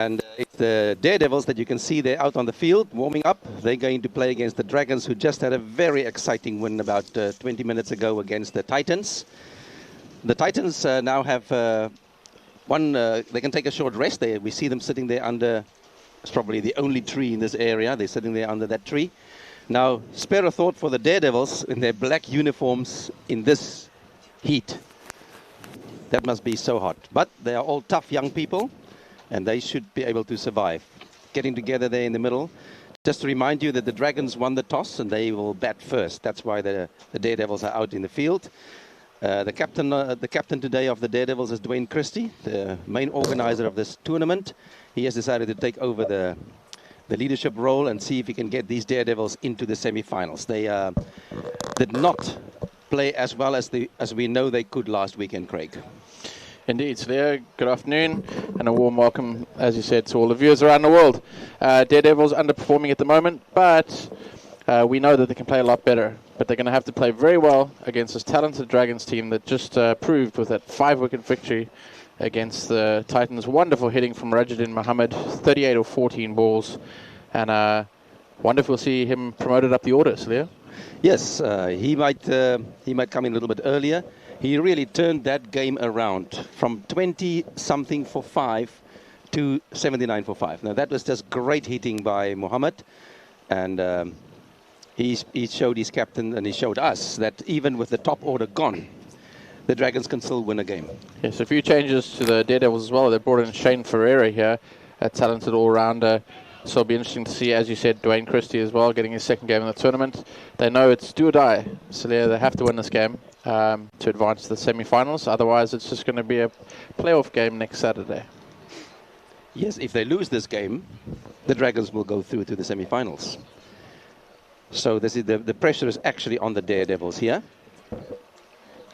And it's the Daredevils that you can see there out on the field warming up. They're going to play against the Dragons, who just had a very exciting win about 20 minutes ago against the Titans. The Titans now have they can take a short rest. We see them sitting there under, it's probably the only tree in this area. They're sitting there under that tree. Now, spare a thought for the Daredevils in their black uniforms in this heat. That must be so hot. But they are all tough young people, and they should be able to survive. Getting together there in the middle. Just to remind you that the Dragons won the toss, and they will bat first. That's why the Daredevils are out in the field. The captain today of the Daredevils is Dwayne Christie, the main organizer of this tournament. He has decided to take over the leadership role and see if he can get these Daredevils into the semi-finals. They did not play as well as we know they could last weekend, Craig. Indeed, Leo. Good afternoon and a warm welcome, as you said, to all the viewers around the world. Daredevils underperforming at the moment, but we know that they can play a lot better. But they're going to have to play very well against this talented Dragons team that just proved with that 5-wicket victory against the Titans. Wonderful hitting from Rajuddin Mohammed, 38 or 14 balls. And wonder if we'll see him promoted up the order, Leo. Yes, he might come in a little bit earlier. He really turned that game around from 20-something for 5 to 79 for 5. Now, that was just great hitting by Mohammed. And he showed his captain and he showed us that even with the top order gone, the Dragons can still win a game. Yes, a few changes to the Daredevils as well. They brought in Shane Ferreira here, a talented all-rounder. So it'll be interesting to see, as you said, Dwayne Christie as well, getting his second game in the tournament. They know it's do or die. So they have to win this game to advance to the semi-finals. Otherwise, it's just going to be a playoff game next Saturday. Yes, if they lose this game, the Dragons will go through to the semi-finals. So this is the pressure is actually on the Daredevils here.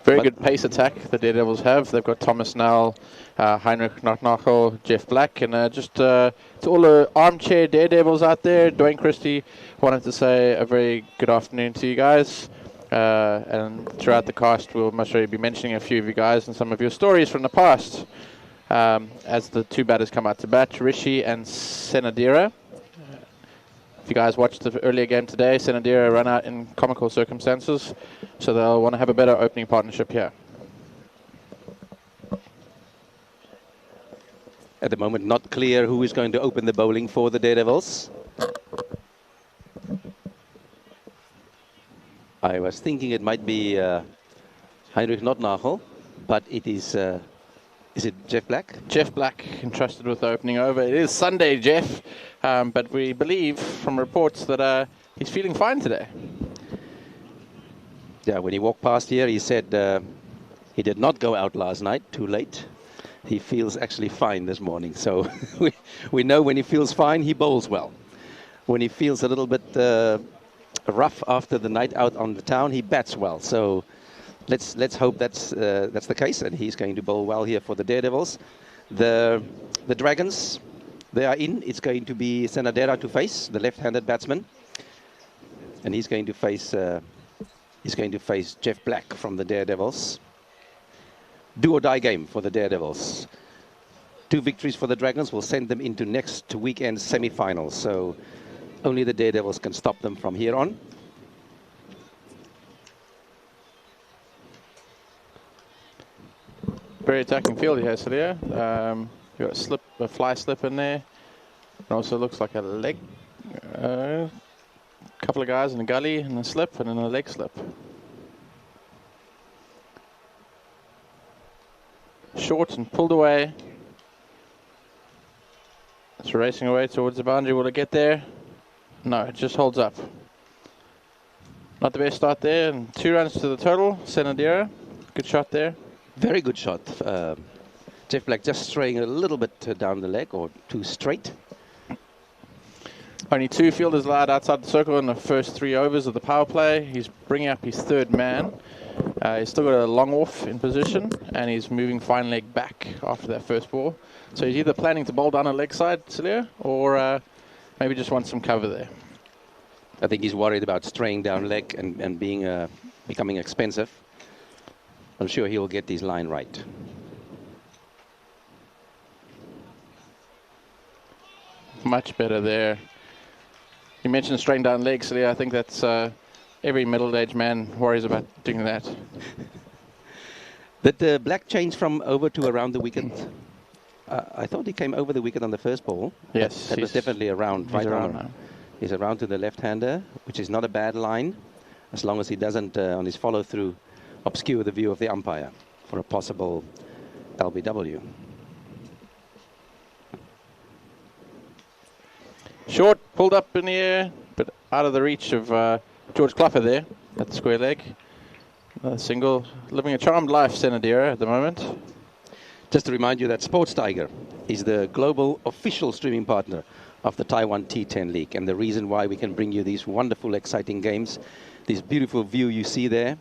Very good pace attack the Daredevils have. They've got Thomas Nell, Heinrich Notnachel, Jeff Black, and to all the armchair Daredevils out there, Dwayne Christie wanted to say a very good afternoon to you guys. And throughout the cast, we'll most surely be mentioning a few of you guys and some of your stories from the past. As the two batters come out to bat, Rishi and Senadira. If you guys watched the earlier game today, Senadira ran out in comical circumstances, so they'll want to have a better opening partnership here. At the moment, not clear who is going to open the bowling for the Daredevils. I was thinking it might be Heinrich Notnachel, but it is it Jeff Black? Jeff Black entrusted with the opening over. It is Sunday, Jeff, but we believe from reports that he's feeling fine today. Yeah, when he walked past here, he said he did not go out last night, too late. He feels actually fine this morning. So we know when he feels fine, he bowls well. When he feels a little bit rough after the night out on the town, he bats well. So let's hope that's the case, and he's going to bowl well here for the Daredevils. The Dragons, they are in. It's going to be Senadera to face, the left-handed batsman, and he's going to face Jeff Black from the Daredevils. Do or die game for the Daredevils. 2 victories for the Dragons will send them into next weekend's semi-finals. So only the Daredevils can stop them from here on. Very attacking field here, Celia. You've got a fly slip in there. It also looks like a leg. Couple of guys in a gully and a slip, and then a leg slip. Short and pulled away. It's racing away towards the boundary. Will it get there? No, it just holds up. Not the best start there. And 2 runs to the total. Senadira, good shot there. Very good shot. Jeff Black just straying a little bit down the leg, or too straight. Only 2 fielders allowed outside the circle in the first 3 overs of the power play. He's bringing up his 3rd man. He's still got a long off in position, and he's moving fine leg back after that first ball. So he's either planning to bowl down a leg side, Celia, or maybe just wants some cover there. I think he's worried about straying down leg and becoming expensive. I'm sure he'll get his line right. Much better there. You mentioned straight down legs, so yeah, I think that's every middle-aged man worries about doing that. Did Black change from over to around the wicket? I thought he came over the wicket on the first ball. Yes. That was definitely around, right around arm. now. He's around to the left-hander, which is not a bad line, as long as he doesn't, on his follow-through, obscure the view of the umpire for a possible LBW. Short, pulled up in the air, but out of the reach of George Clougher there at the square leg. Another single, living a charmed life, Senadira, at the moment. Just to remind you that SportsTiger is the global official streaming partner of the Taiwan T10 League, and the reason why we can bring you these wonderful, exciting games, this beautiful view you see there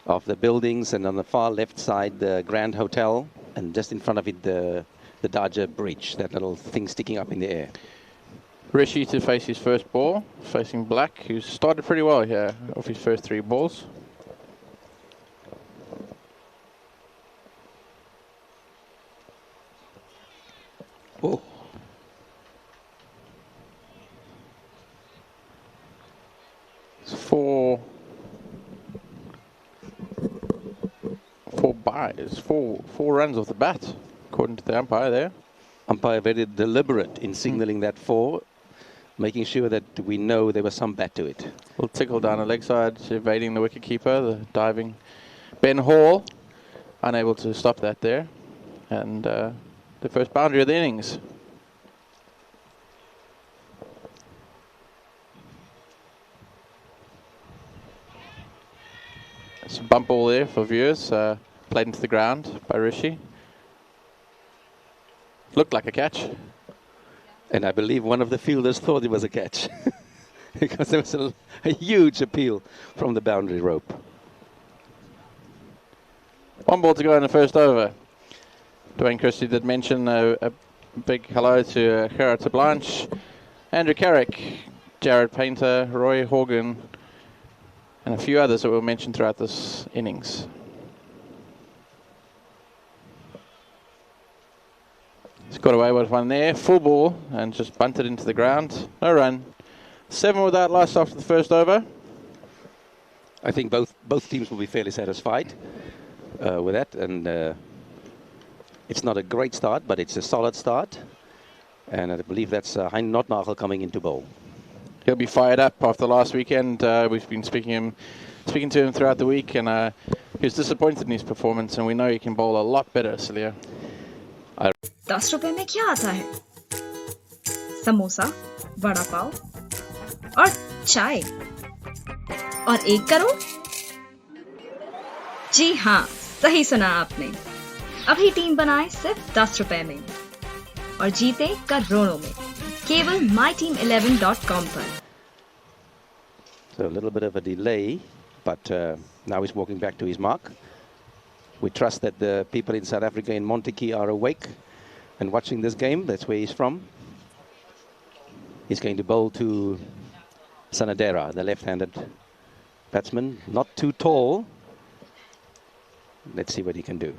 of the buildings, and on the far left side, the Grand Hotel, and just in front of it, the Dodger Bridge, that little thing sticking up in the air. Rishi to face his first ball, facing Black, who's started pretty well here off his first 3 balls. Oh. It's four buys, four runs off the bat, according to the umpire there. Umpire very deliberate in signaling that 4, making sure that we know there was some bat to it. Little tickle down the leg side, evading the wicketkeeper, the diving Ben Hall, unable to stop that there. And the first boundary of the innings. It's a bump ball there for viewers, played into the ground by Rishi. Looked like a catch. And I believe one of the fielders thought it was a catch because there was a huge appeal from the boundary rope. 1 ball to go in the first over. Dwayne Christie did mention a big hello to Gerard de Blanche, Andrew Carrick, Jared Painter, Roy Horgan, and a few others that were mentioned throughout this innings. He's got away with one there, full ball, and just bunted into the ground. No run. 7 without loss after the first over. I think both teams will be fairly satisfied with that, and it's not a great start, but it's a solid start. And I believe that's Hein Notnagel coming into bowl. He'll be fired up after last weekend. We've been speaking to him throughout the week, and he was disappointed in his performance, and we know he can bowl a lot better, Celia. 10 रुपए में क्या आता है? समोसा, वड़ा पाव और चाय और 1 करोड़? जी हाँ, सही सुना आपने। अभी टीम बनाए सिर्फ 10 रुपए में और जीते करोड़ों में, केवल myteam11.com पर। So a little bit of a delay, but now he's walking back to his mark. We trust that the people in South Africa in Montekey are awake and watching this game. That's where he's from. He's going to bowl to Sanadera, the left-handed batsman. Not too tall. Let's see what he can do.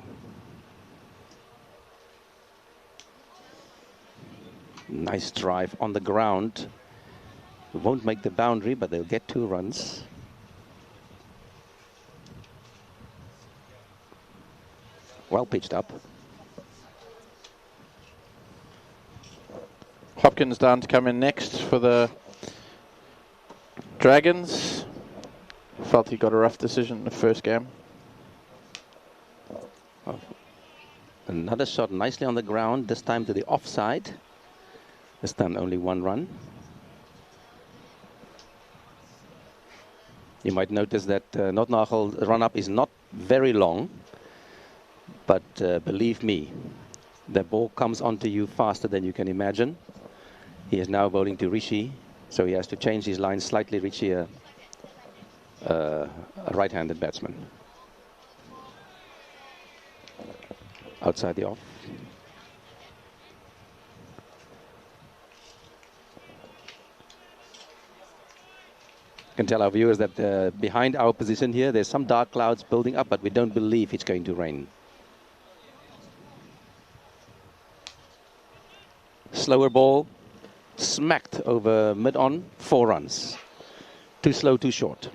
Nice drive on the ground. Won't make the boundary, but they'll get 2 runs. Well pitched up. Hopkins down to come in next for the Dragons. Felt he got a rough decision in the first game. Oh. Another shot nicely on the ground, this time to the offside. This time only 1 run. You might notice that Notnagel's run-up is not very long, but believe me, the ball comes onto you faster than you can imagine. He is now bowling to Rishi, so he has to change his line slightly. Rishi, a right-handed batsman. Outside the off. Can tell our viewers that behind our position here, there's some dark clouds building up, but we don't believe it's going to rain. Slower ball, smacked over mid-on, 4 runs. Too slow, too short.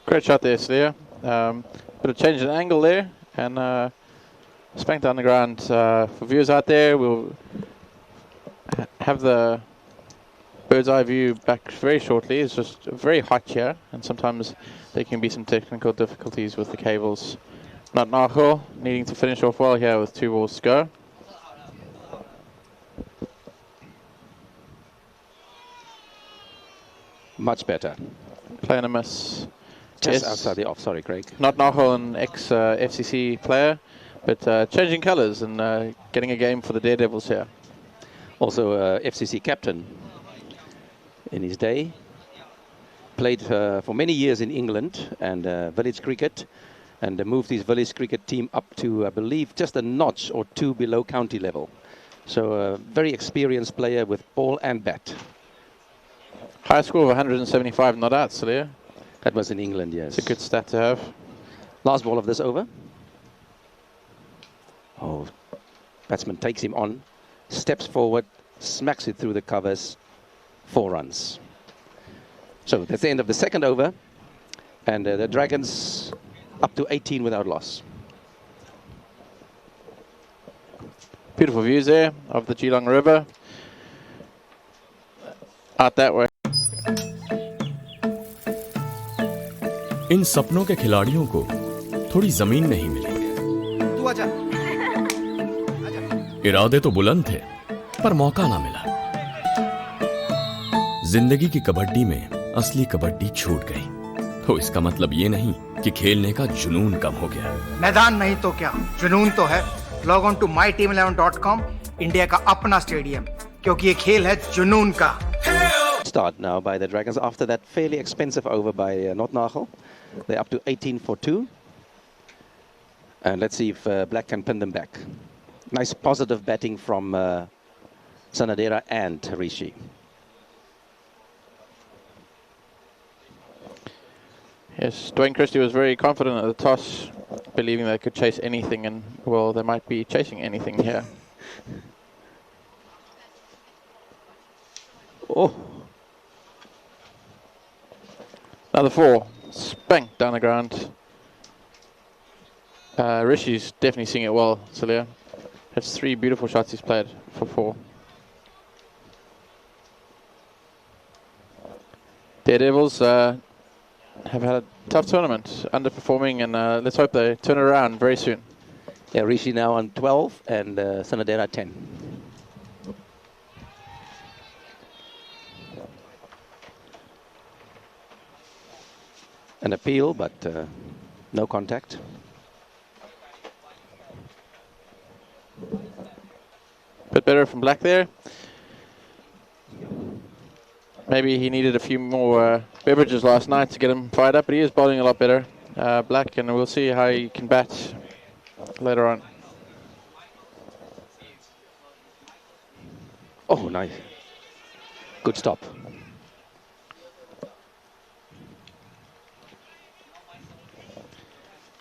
Great shot there, Slia. Bit of change in angle there, and spanked down the ground. For viewers out there, we'll have the bird's eye view back very shortly. It's just very hot here, and sometimes there can be some technical difficulties with the cables. Not Nacho needing to finish off well here with 2 balls to go. Much better. Playing a miss. Just Yes. outside the off. Sorry, Craig. Not Nacho, an ex-FCC player, but changing colours and getting a game for the Daredevils here. Also FCC captain in his day. Played for many years in England and village cricket, and moved his village cricket team up to, I believe, just a notch or 2 below county level. So a very experienced player with ball and bat. High score of 175 not out, Celia. That was in England, yes. It's a good stat to have. Last ball of this over. Oh, batsman takes him on, steps forward, smacks it through the covers, 4 runs. So that's the end of the second over, and the Dragons up to 18 without loss. Beautiful views there of the Geelong River. Out that way. इन सपनों के खिलाड़ियों को थोड़ी जमीन नहीं मिली। इरादे तो बुलंद थे, पर मौका ना मिला। जिंदगी की कबड्डी में असली कबड्डी छूट गई। तो इसका मतलब ये नहीं कि खेलने का जुनून कम हो गया। मैदान नहीं तो क्या, जुनून तो है। Log on to myteam11.com, India का अपना स्टेडियम, क्योंकि ये खेल है जुनून का। Start now by the Dragons after that fairly expensive over by Notnagel. They're up to 18 for 2. And let's see if Black can pin them back. Nice positive batting from Sanadera and Rishi. Yes, Dwayne Christie was very confident at the toss, believing they could chase anything, and well, they might be chasing anything here. Oh, another 4, spanked down the ground. Rishi's definitely seeing it well, Celia. That's 3 beautiful shots he's played for 4. Daredevils have had a tough tournament, underperforming, and let's hope they turn it around very soon. yeah, Rishi now on 12 and Sanadera 10. An appeal, but no contact. Bit better from Black there. Maybe he needed a few more beverages last night to get him fired up, but he is bowling a lot better, Black, and we'll see how he can bat later on. Oh, nice. Good stop.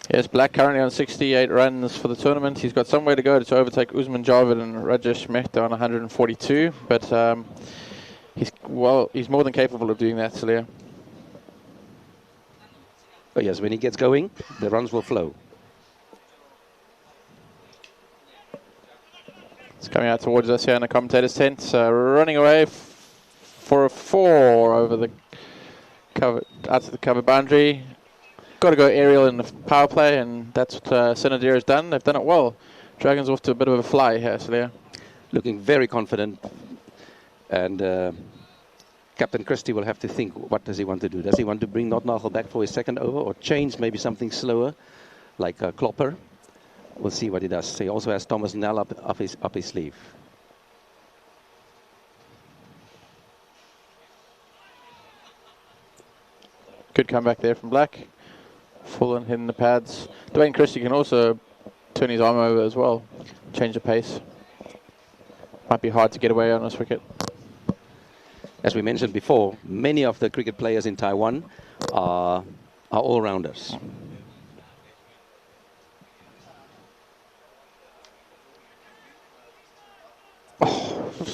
Yes, Black currently on 68 runs for the tournament. He's got some way to go to overtake Usman Javed and Rajesh Mehta on 142, but he's more than capable of doing that, Celia. But yes, when he gets going, the runs will flow. It's coming out towards us here in the commentator's tent, running away for a 4 over the cover, out to the cover boundary. Got to go aerial in the power play, and that's what Sanadera has done. They've done it well. Dragons off to a bit of a fly here, Celia. Looking very confident, and Captain Christie will have to think, what does he want to do? Does he want to bring Notnagel back for his second over, or change maybe something slower, like Klopper? We'll see what he does. He also has Thomas Nell up his sleeve. Good comeback there from Black. Full and hitting the pads. Dwayne Christie can also turn his arm over as well. Change the pace. Might be hard to get away on this wicket. As we mentioned before, many of the cricket players in Taiwan are all-rounders.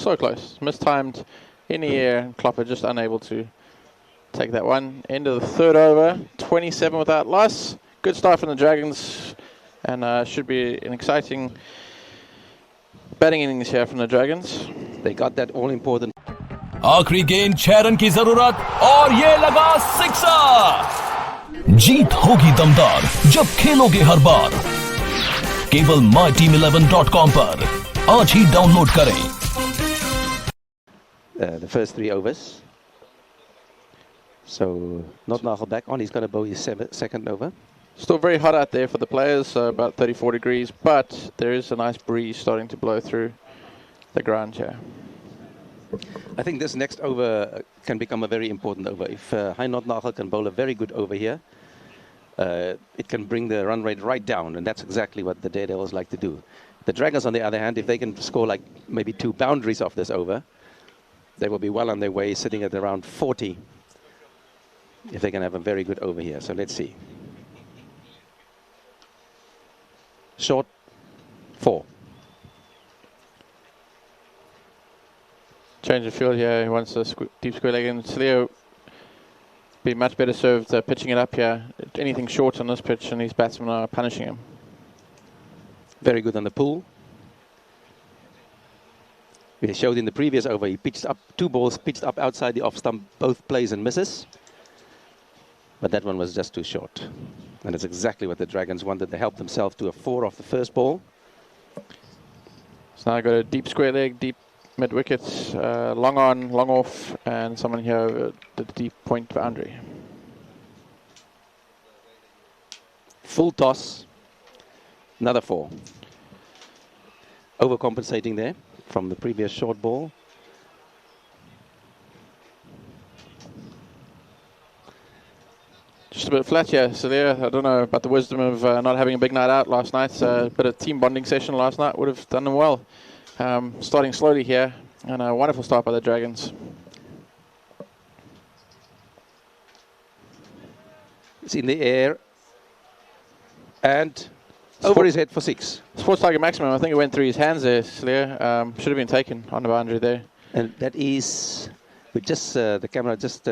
so close. Mistimed in the air, and Klopper just unable to take that one. End of the third over, 27 without loss. Good start from the Dragons, and should be an exciting batting innings here from the Dragons. They got that all-important. आखिरी गेंद 6 run की जरूरत और ये लगा sixer. जीत होगी दमदार जब खेलोगे हर बार। केवल myteam11.com पर आज ही डाउनलोड करें। The first 3 overs. So not Nagel back on. He's going to bowl his second over. Still very hot out there for the players, about 34 degrees, but there is a nice breeze starting to blow through the ground here. I think this next over can become a very important over. If Heinot Nagel can bowl a very good over here, it can bring the run rate right down, and that's exactly what the Daredevils like to do. The Dragons, on the other hand, if they can score like maybe 2 boundaries off this over, they will be well on their way, sitting at around 40, if they can have a very good over here. So let's see. Short, 4. Change of field here. He wants a deep square leg, and Leo be much better served pitching it up here. Anything short on this pitch, and these batsmen are punishing him. Very good on the pull. We showed in the previous over, he pitched up 2 balls, pitched up outside the off stump, both plays and misses. But that one was just too short. And it's exactly what the Dragons wanted. They helped themselves to a 4 off the first ball. So now I've got a deep square leg, deep mid wickets, long on, long off, and someone here at the deep point boundary. Full toss, another 4. Overcompensating there from the previous short ball. Just a bit flat here, so there, I don't know about the wisdom of not having a big night out last night. A bit of team bonding session last night would have done them well. Starting slowly here, and a wonderful start by the Dragons. It's in the air, and over his head for 6. SportsTiger maximum, I think it went through his hands there, Slayer. Should have been taken on the boundary there. And that is, with just the camera just,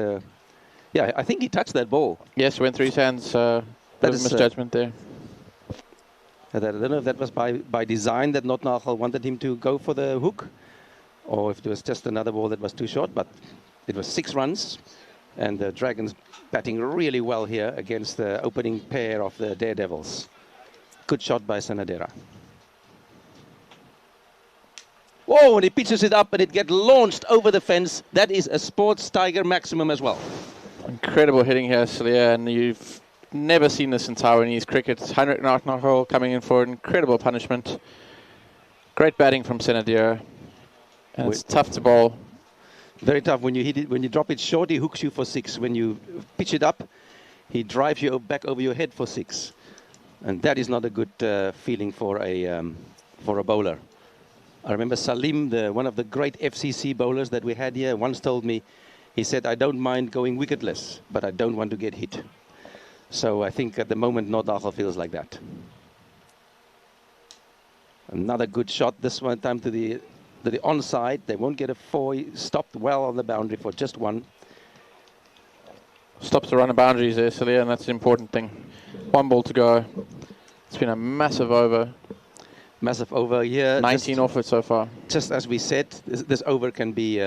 yeah, I think he touched that ball. Yes, went through his hands. That is misjudgment there. I don't know if that was by design that Not Nagel wanted him to go for the hook, or if it was just another ball that was too short, but it was 6 runs, and the Dragons batting really well here against the opening pair of the Daredevils. Good shot by Sanadera. Oh, and he pitches it up and it gets launched over the fence. That is a SportsTiger maximum as well. Incredible hitting here, Celia, and you've never seen this in Taiwanese cricket. Heinrich Nagel coming in for incredible punishment. Great batting from Sanadera, and it's tough to bowl. Very tough. When you hit it, when you drop it short, he hooks you for 6. When you pitch it up, he drives you back over your head for 6. And that is not a good feeling for a bowler. I remember Salim, one of the great FCC bowlers that we had here, once told me, he said, I don't mind going wicketless, but I don't want to get hit. So I think at the moment, Not Nagel feels like that. Another good shot, this one time to the onside. They won't get a 4. He stopped well on the boundary for just 1. Stops the run of boundaries there, Celia, and that's the important thing. 1 ball to go. It's been a massive over. Massive over here. 19 off it so far. Just as we said, this over can be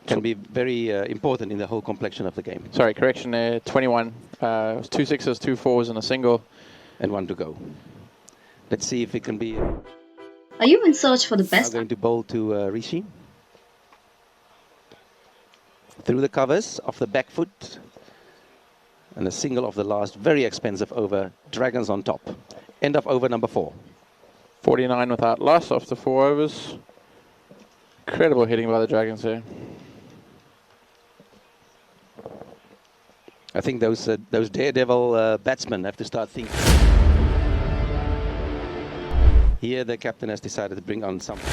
very important in the whole complexion of the game. Sorry, correction there. 21. It was 2 sixes, 2 fours, and a single. And 1 to go. Let's see if it can be. Are you in search for the Now best? going to bowl to Rishi. Through the covers, off the back foot. And a single of the last, very expensive over. Dragons on top. End of over number 4. 49 without loss after 4 overs. Incredible hitting by the Dragons here. I think those Daredevil batsmen have to start thinking. Here the captain has decided to bring on something.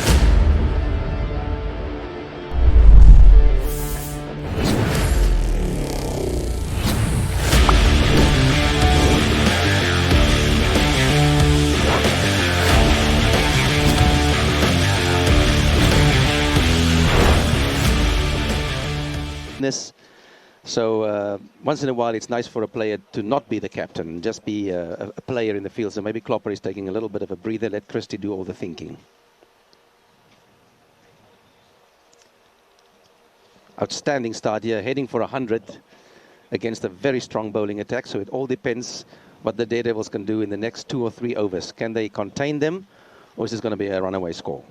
weakness. So once in a while, it's nice for a player to not be the captain, just be a player in the field. So maybe Klopper is taking a little bit of a breather, let Christie do all the thinking. Outstanding start here, heading for 100 against a very strong bowling attack. So it all depends what the Daredevils can do in the next 2 or 3 overs. Can they contain them, or is this going to be a runaway score?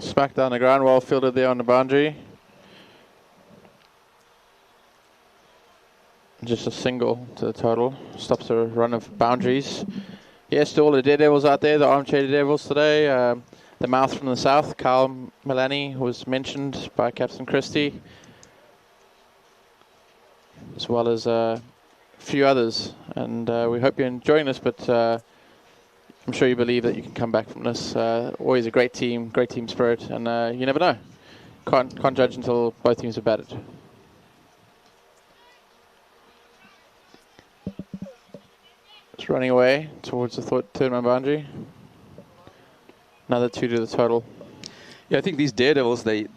Smack down the ground, well fielded there on the boundary. Just a single to the total. Stops a run of boundaries. Yes, to all the Daredevils out there, the armchair Daredevils today. The mouth from the south, Kyle Milani, was mentioned by Captain Christie, as well as a few others. And we hope you're enjoying this, but I'm sure you believe that you can come back from this. Always a great team spirit, and you never know. Can't judge until both teams are batted. It's running away towards the third-man boundary. Another 2 to the total. Yeah, I think these Daredevils, the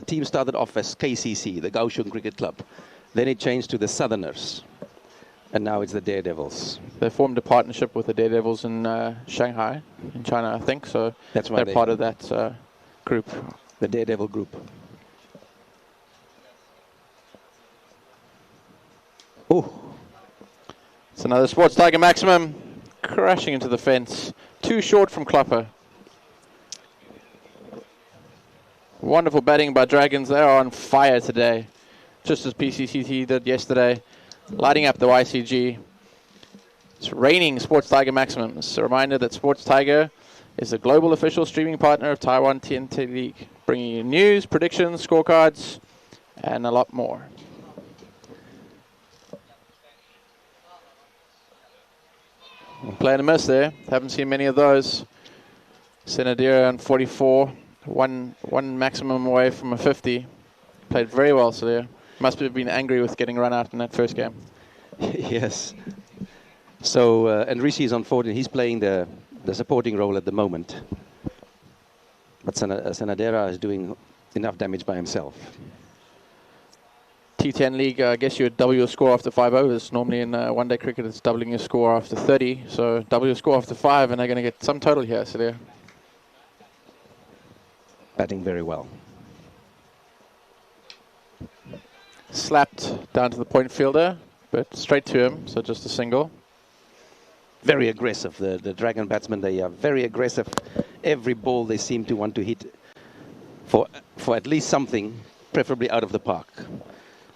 team started off as KCC, the Kaohsiung Cricket Club. Then it changed to the Southerners. And now it's the Daredevils. They formed a partnership with the Daredevils in Shanghai, in China, I think. So that's why they're part of that group. The Daredevil group. Oh. It's another SportsTiger maximum. Crashing into the fence. Too short from Klopper. Wonderful batting by Dragons. They are on fire today. Just as PCCT did yesterday. Lighting up the YCG. It's raining SportsTiger maximums. A reminder that SportsTiger is the global official streaming partner of Taiwan T10 League, bringing you news, predictions, scorecards, and a lot more. Playing a miss there. Haven't seen many of those. Senadira on 44. One maximum away from a 50. Played very well, Salir. Must have been angry with getting run out in that first game. Yes. So, and Rishi is on 14. He's playing the supporting role at the moment. But Senadera is doing enough damage by himself. T10 League, I guess you would double your score after 5 overs. Normally in one-day cricket, it's doubling your score after 30. So double your score after 5, and they're going to get some total here, Salir. Batting very well. Slapped down to the point fielder, but straight to him, so just a single. Very aggressive. The Dragon batsmen, they are very aggressive. Every ball they seem to want to hit for at least something, preferably out of the park.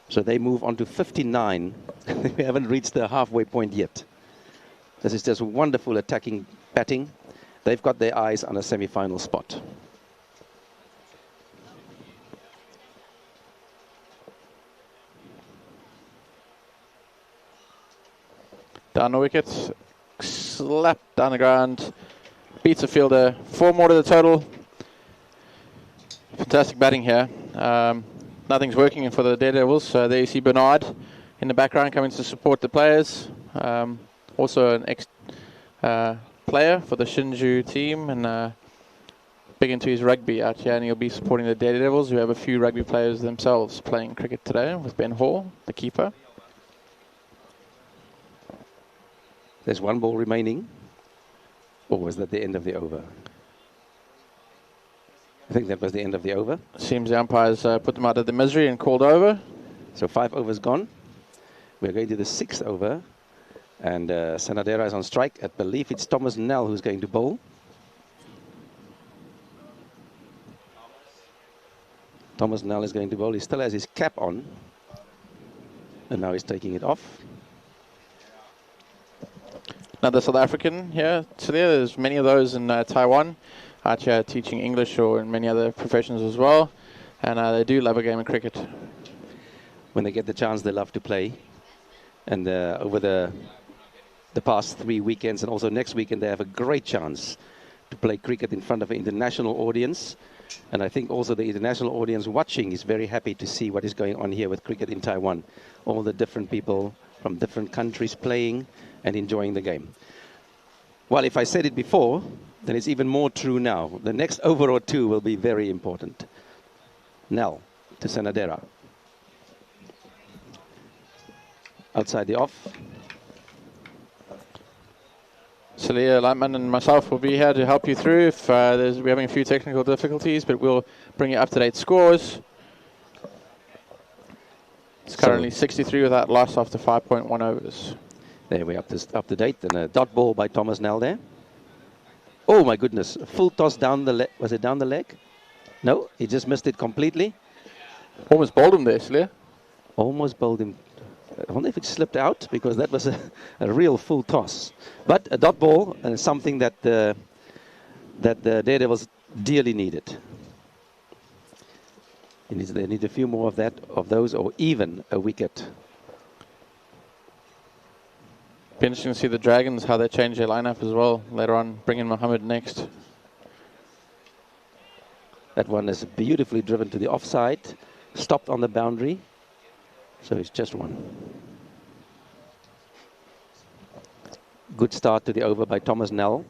So they move on to 59. We haven't reached the halfway point yet. This is just wonderful attacking batting. They've got their eyes on a semi-final spot. Down the wicket, slap down the ground, beats a fielder, 4 more to the total. Fantastic batting here. Nothing's working for the Daredevils. There you see Bernard in the background coming to support the players. Also an ex-player for the Shinju team, and big into his rugby out here, and he'll be supporting the Daredevils, who have a few rugby players themselves playing cricket today with Ben Hall, the keeper. There's 1 ball remaining. Or was that the end of the over? I think that was the end of the over. Seems the umpires put them out of the misery and called over. So 5 overs gone. We're going to the 6th over. And Sanadera is on strike. I believe it's Thomas Nell who's going to bowl. Thomas Nell is going to bowl. He still has his cap on. And now he's taking it off. Another South African here. So there's many of those in Taiwan, out here teaching English or in many other professions as well. And they do love a game of cricket. When they get the chance, they love to play. And over the past 3 weekends and also next weekend, they have a great chance to play cricket in front of an international audience. And I think also the international audience watching is very happy to see what is going on here with cricket in Taiwan. All the different people from different countries playing and enjoying the game. Well, if I said it before, then it's even more true now. The next over or two will be very important. Nell to Sanadera. Outside the off. Celia Lightman and myself will be here to help you through if we're having a few technical difficulties, but we'll bring you up-to-date scores. It's currently 63 without loss after 5.1 overs. There we're up to date. And a dot ball by Thomas Nell there. Oh my goodness, a full toss down the leg. Was it down the leg? No, he just missed it completely. Almost bowled him there, Celia. Almost bowled him. I wonder if it slipped out, because that was a real full toss. But a dot ball is something that the Daredevils dearly needed. They need a few more of those, or even a wicket. Be interesting to see the Dragons, how they change their lineup as well later on. Bring in Mohammed next. That one is beautifully driven to the offside, stopped on the boundary. So it's just one. Good start to the over by Thomas Nell.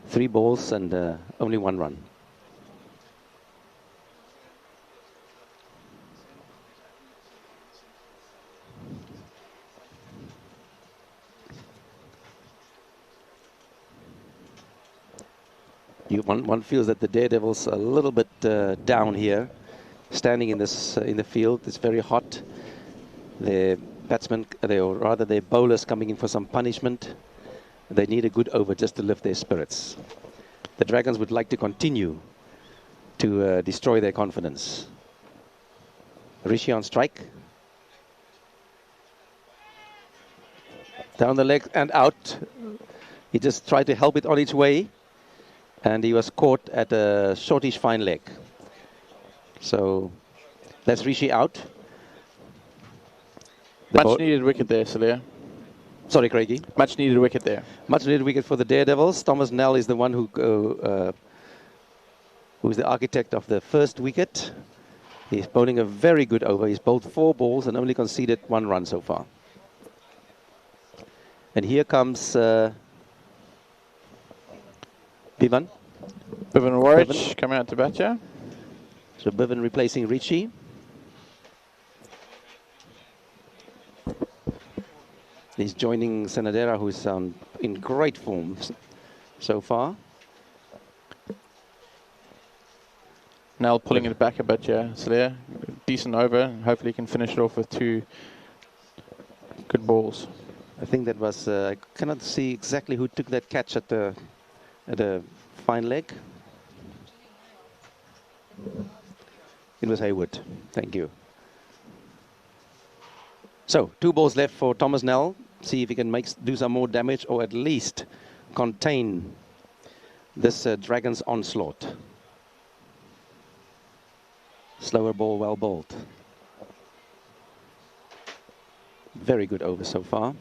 3 balls and only 1 run. One feels that the Daredevils are a little bit down here, standing in the field. It's very hot. The batsmen, or rather their bowlers, coming in for some punishment. They need a good over just to lift their spirits. The Dragons would like to continue to destroy their confidence. Rishi on strike. Down the leg and out. He just tried to help it on its way, and he was caught at a shortish fine leg. So that's Rishi out. Much needed wicket there, Celia. Sorry, Craigie. Much needed wicket there. Much needed wicket for the Daredevils. Thomas Nell is the one who's the architect of the first wicket. He's bowling a very good over. He's bowled 4 balls and only conceded 1 run so far. And here comes Bhivan. Bhivan Warich coming out to bat, yeah. So Bhivan replacing Richie. He's joining Sanadera, who's in great form so far. Nell pulling it back a bit, yeah. Celia, decent over. Hopefully he can finish it off with 2 good balls. I think that was, I cannot see exactly who took that catch at the fine leg. It was Hayward. Thank you. So 2 balls left for Thomas Nell. See if he can do some more damage, or at least contain this Dragons onslaught. Slower ball, well bowled. Very good over so far.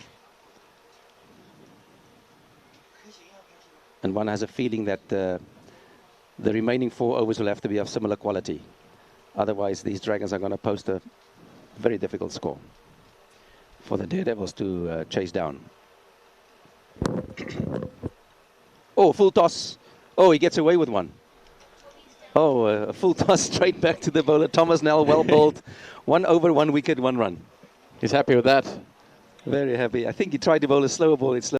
And one has a feeling that the remaining 4 overs will have to be of similar quality. Otherwise, these Dragons are going to post a very difficult score for the Daredevils to chase down. Oh, full toss. Oh, he gets away with one. Oh, a full toss straight back to the bowler. Thomas Nell, well bowled. 1 over, 1 wicket, 1 run. He's happy with that. Very happy. I think he tried to bowl a slower ball. It's slow.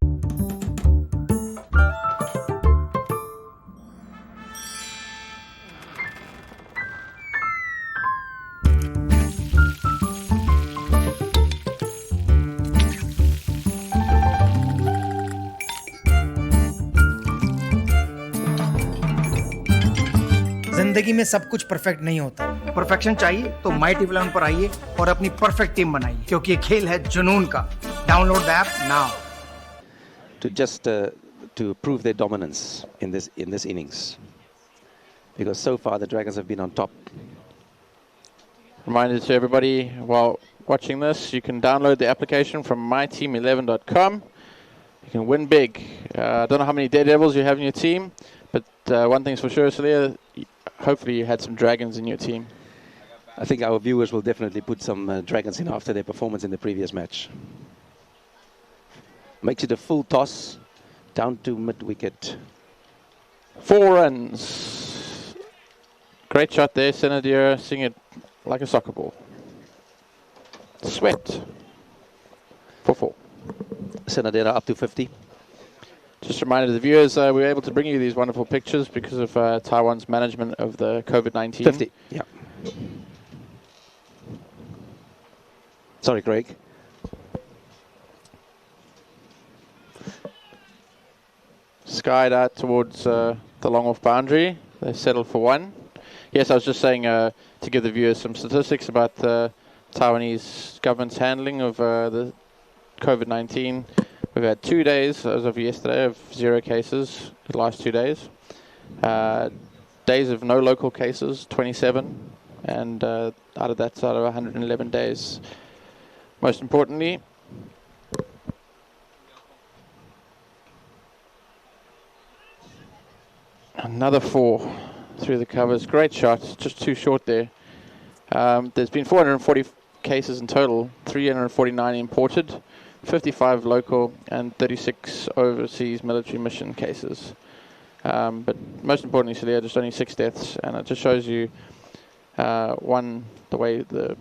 जिंदगी में सब कुछ perfect नहीं होता। Perfection चाहिए तो my team 11 पर आइए और अपनी परफेक्ट टीम बनाइए, क्योंकि ये खेल है जुनून का। Download the app now. To prove their dominance in this innings, because so far the Dragons have been on top. Reminder to everybody while watching this, you can download the application from myteam11.com. You can win big. I don't know how many Daredevils you have in your team, but one thing's for sure, Celia, hopefully you had some Dragons in your team. I think our viewers will definitely put some Dragons in after their performance in the previous match. Makes it a full toss. Down to mid-wicket. 4 runs. Great shot there, Senadira, seeing it like a soccer ball. Sweat. For 4. Senadera up to 50. Just a reminder to the viewers, we were able to bring you these wonderful pictures because of Taiwan's management of the COVID-19. 50, yeah. Sorry, Craig. Skied out towards the long-off boundary. They settled for 1. Yes, I was just saying to give the viewers some statistics about the Taiwanese government's handling of the COVID-19. We've had 2 days, as of yesterday, of 0 cases, the last 2 days. Days of no local cases, 27. And out of 111 days. Most importantly, another 4 through the covers. Great shot, just too short there. There's been 440 cases in total, 349 imported, 55 local, and 36 overseas military mission cases. But most importantly, Celia, just only 6 deaths, and it just shows you, one, the way the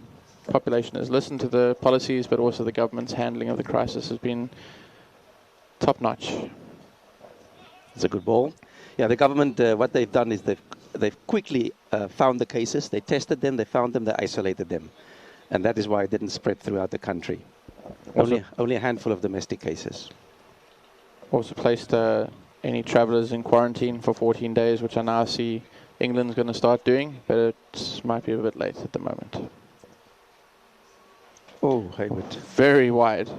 population has listened to the policies, but also the government's handling of the crisis has been top-notch. It's a good ball. Yeah, the government, what they've done is they've quickly found the cases, they tested them, they found them, they isolated them. And that is why it didn't spread throughout the country. Only a handful of domestic cases. Also placed any travellers in quarantine for 14 days, which I now see England's going to start doing, but it might be a bit late at the moment. Oh, Hayward. Very wide.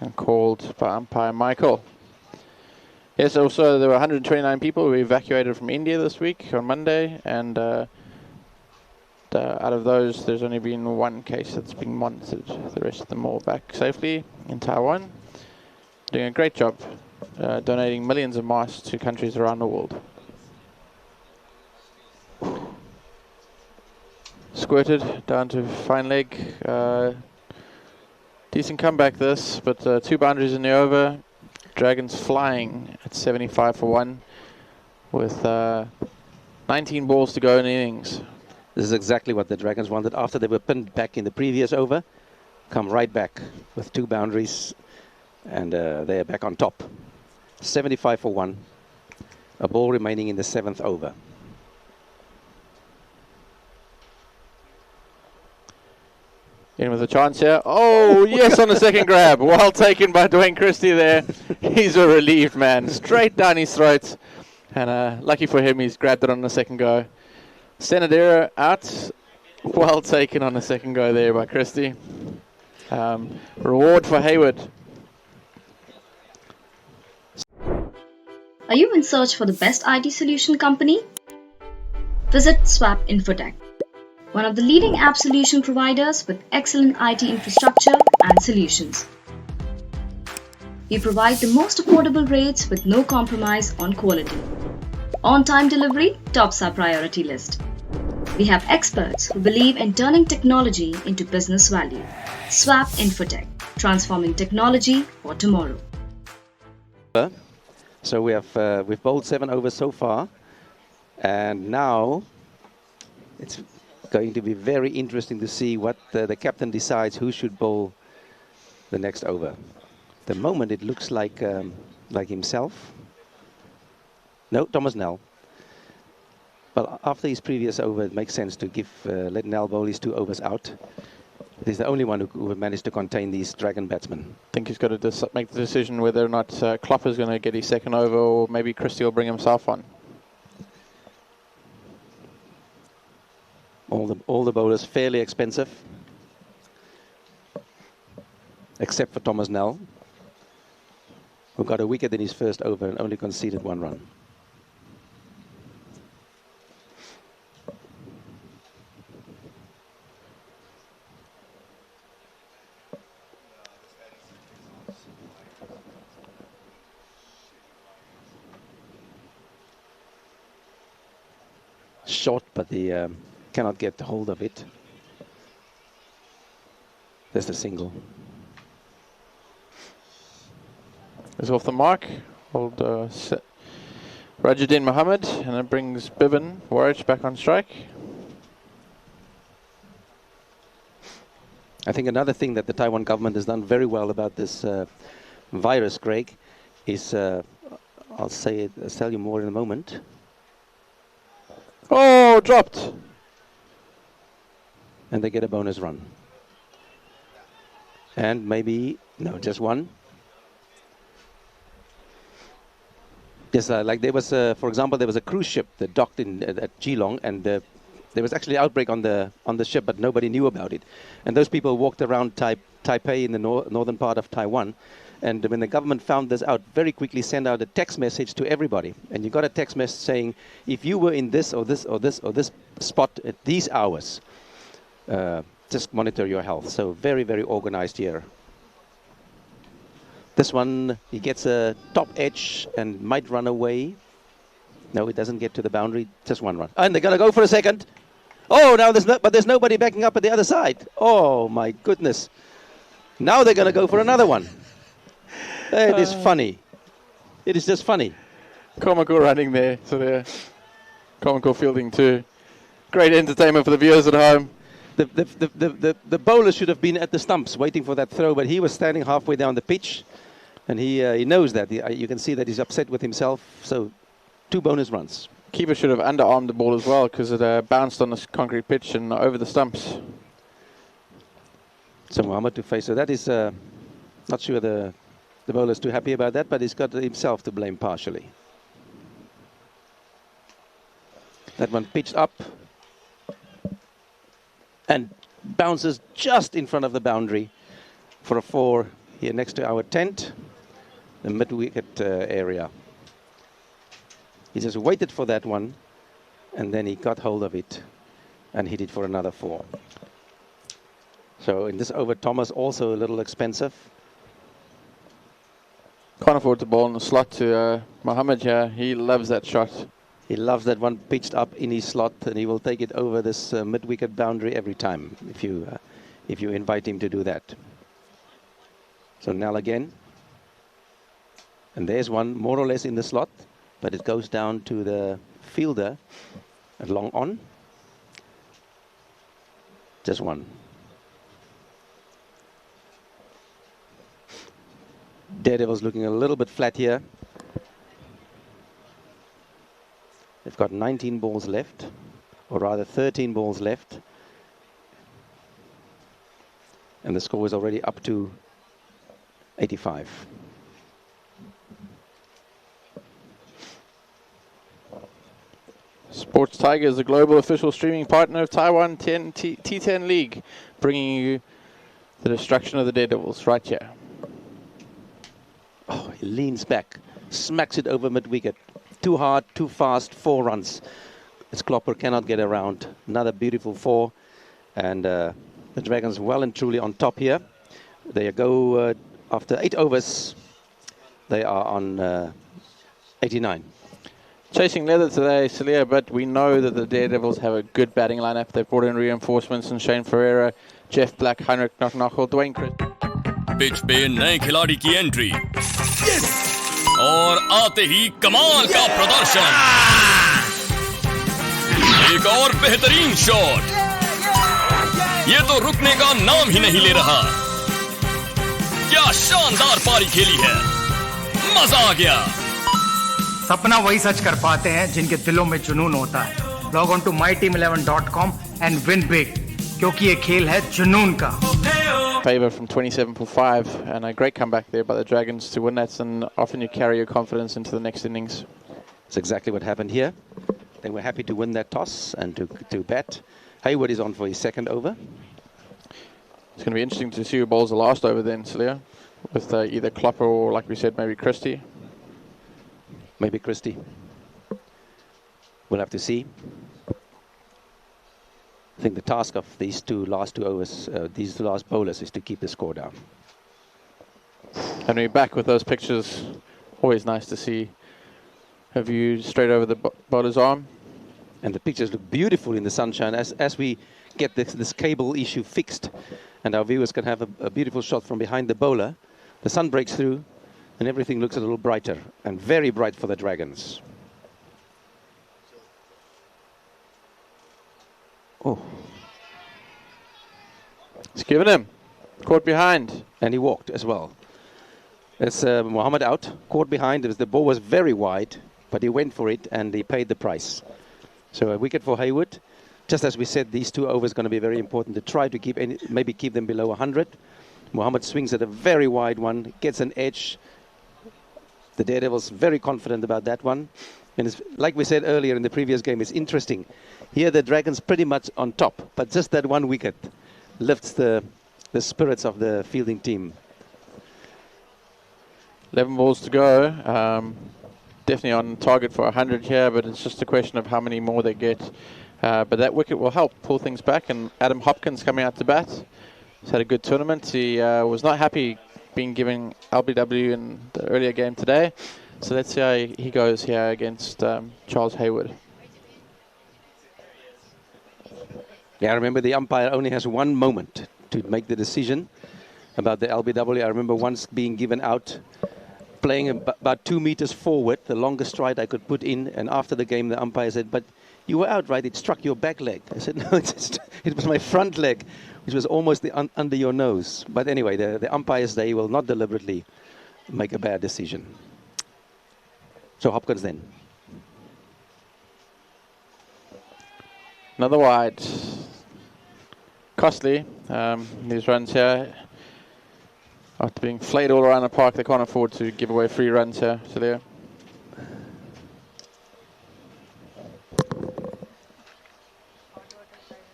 And called by umpire Michael. Yes, also there were 129 people who evacuated from India this week on Monday, and out of those, there's only been 1 case that's been monitored. The rest of them all back safely in Taiwan. Doing a great job, donating millions of masks to countries around the world. Squirted down to fine leg. Decent comeback this, but 2 boundaries in the over. Dragons flying at 75 for 1 with 19 balls to go in the innings. This is exactly what the Dragons wanted after they were pinned back in the previous over. Come right back with 2 boundaries, and they are back on top. 75 for 1. A ball remaining in the 7th over. In with a chance here. Oh, yes, on the second grab. Well taken by Dwayne Christie there. He's a relieved man. Straight down his throat. And lucky for him, he's grabbed it on the second go. Senadera out. Well taken on the second go there by Christie. Reward for Hayward. Are you in search for the best IT solution company? Visit Swap Infotech, one of the leading app solution providers with excellent IT infrastructure and solutions. We provide the most affordable rates with no compromise on quality. On-time delivery tops our priority list. We have experts who believe in turning technology into business value. Swap Infotech, transforming technology for tomorrow. So we've bowled 7 overs so far, and now it's going to be very interesting to see what the captain decides who should bowl the next over. At the moment it looks like himself. No, Thomas Nell. Well, after his previous over, it makes sense to let Nell bowl his 2 overs out. He's the only one who managed to contain these Dragon batsmen. I think he's got to make the decision whether or not Klopper's going to get his second over, or maybe Christie will bring himself on. All the bowlers fairly expensive, except for Thomas Nell, who got a wicket in his first over and only conceded 1 run. Short, but the cannot get hold of it. There's the single. is off the mark. Old Rajuddin Mohammed, and it brings Bibin Warich back on strike. I think another thing that the Taiwan government has done very well about this virus, Greg, is, I'll tell you more in a moment. Oh, dropped. And they get a bonus run. And maybe, no, just one. Yes, like there was, for example, there was a cruise ship that docked in at Geelong, and there was actually an outbreak on the ship, but nobody knew about it. And those people walked around Taipei in the northern part of Taiwan. And when the government found this out, very quickly sent out a text message to everybody. And you got a text message saying, if you were in this or this or this or this spot at these hours, just monitor your health. So very, very organized here. This one, he gets a top edge and might run away. No, it doesn't get to the boundary. Just one run. And they're going to go for a second. Oh, now there's nobody backing up at the other side. Oh, my goodness. Now they're going to go for another one. It is funny. It is just funny. Comical running there. So they're comical fielding too. Great entertainment for the viewers at home. The bowler should have been at the stumps waiting for that throw, but he was standing halfway down the pitch. And he knows that. You can see that he's upset with himself. So 2 bonus runs. Keeper should have underarmed the ball as well, because it bounced on the concrete pitch and over the stumps. So Mohammed to face. So that is not sure the bowler's too happy about that, but he's got himself to blame partially. That one pitched up and bounces just in front of the boundary for a 4 here next to our tent, the mid-wicket area. He just waited for that one, and then he got hold of it and hit it for another 4. So in this over, Thomas also a little expensive. Can't afford to bowl in the slot to Mohammed here. He loves that shot. He loves that one pitched up in his slot, and he will take it over this mid-wicket boundary every time if you invite him to do that. So Nell again. And there's one more or less in the slot, but it goes down to the fielder at long on. Just one. Daredevils looking a little bit flat here. They've got 19 balls left, or rather 13 balls left. And the score is already up to 85. SportsTiger is the global official streaming partner of Taiwan T10 League, bringing you the destruction of the Daredevils right here. Oh, he leans back, smacks it over mid-wicket. Too hard, too fast, 4 runs. Its Klopper cannot get around. Another beautiful 4. And the Dragons well and truly on top here. They go after 8 overs. They are on 89. Chasing leather today, Celia, but we know that the Daredevils have a good batting lineup. They've brought in reinforcements and Shane Ferreira, Jeff Black, Heinrich Knocknachel, Dwayne Chris. Pitch पे नए खिलाड़ी की entry और आते ही कमाल का प्रदर्शन, एक और बेहतरीन शॉट, ये तो रुकने का नाम ही नहीं ले रहा। क्या शानदार पारी खेली है, मजा आ गया। सपना वही सच कर पाते हैं जिनके दिलों में जुनून होता है। Log on to myteam11.com and win big, क्योंकि ये खेल है जुनून का। Favor from 27 for 5, and a great comeback there by the Dragons to win that, and often you carry your confidence into the next innings. That's exactly what happened here. They were happy to win that toss and to bat. Hayward is on for his 2nd over. It's going to be interesting to see who bowls the last over then, Celia, with either Klopper or, like we said, maybe Christie. Maybe Christie. We'll have to see. I think the task of these last two overs, these last bowlers, is to keep the score down. And we're back with those pictures. Always nice to see a view straight over the bowler's arm. And the pictures look beautiful in the sunshine as we get this cable issue fixed, and our viewers can have a beautiful shot from behind the bowler. The sun breaks through, And everything looks a little brighter, and very bright for the Dragons. Oh. It's given him. Caught behind. And he walked as well. It's Mohammed out, caught behind. The ball was very wide, but he went for it and he paid the price. So a wicket for Hayward. Just as we said, these 2 overs going to be very important to try to keep maybe keep them below 100. Mohammed swings at a very wide one, gets an edge. The Daredevils very confident about that one. And it's, like we said earlier in the previous game, it's interesting. Here the Dragons pretty much on top, but just that 1 wicket lifts the spirits of the fielding team. 11 balls to go. Definitely on target for 100 here, but it's just a question of how many more they get. But that wicket will help pull things back. And Adam Hopkins coming out to bat. He's had a good tournament. He was not happy being given LBW in the earlier game today. So let's see how he goes here against Charles Hayward. Yeah, remember the umpire only has 1 moment to make the decision about the LBW. I remember once being given out, playing about 2 meters forward, the longest stride I could put in. And after the game, the umpire said, "But you were out, right? It struck your back leg." I said, "No, it was my front leg, which was almost under your nose." But anyway, the umpires, they will not deliberately make a bad decision. So Hopkins then. Another wide. Costly. These runs here. After being flayed all around the park, they can't afford to give away free runs here. So there.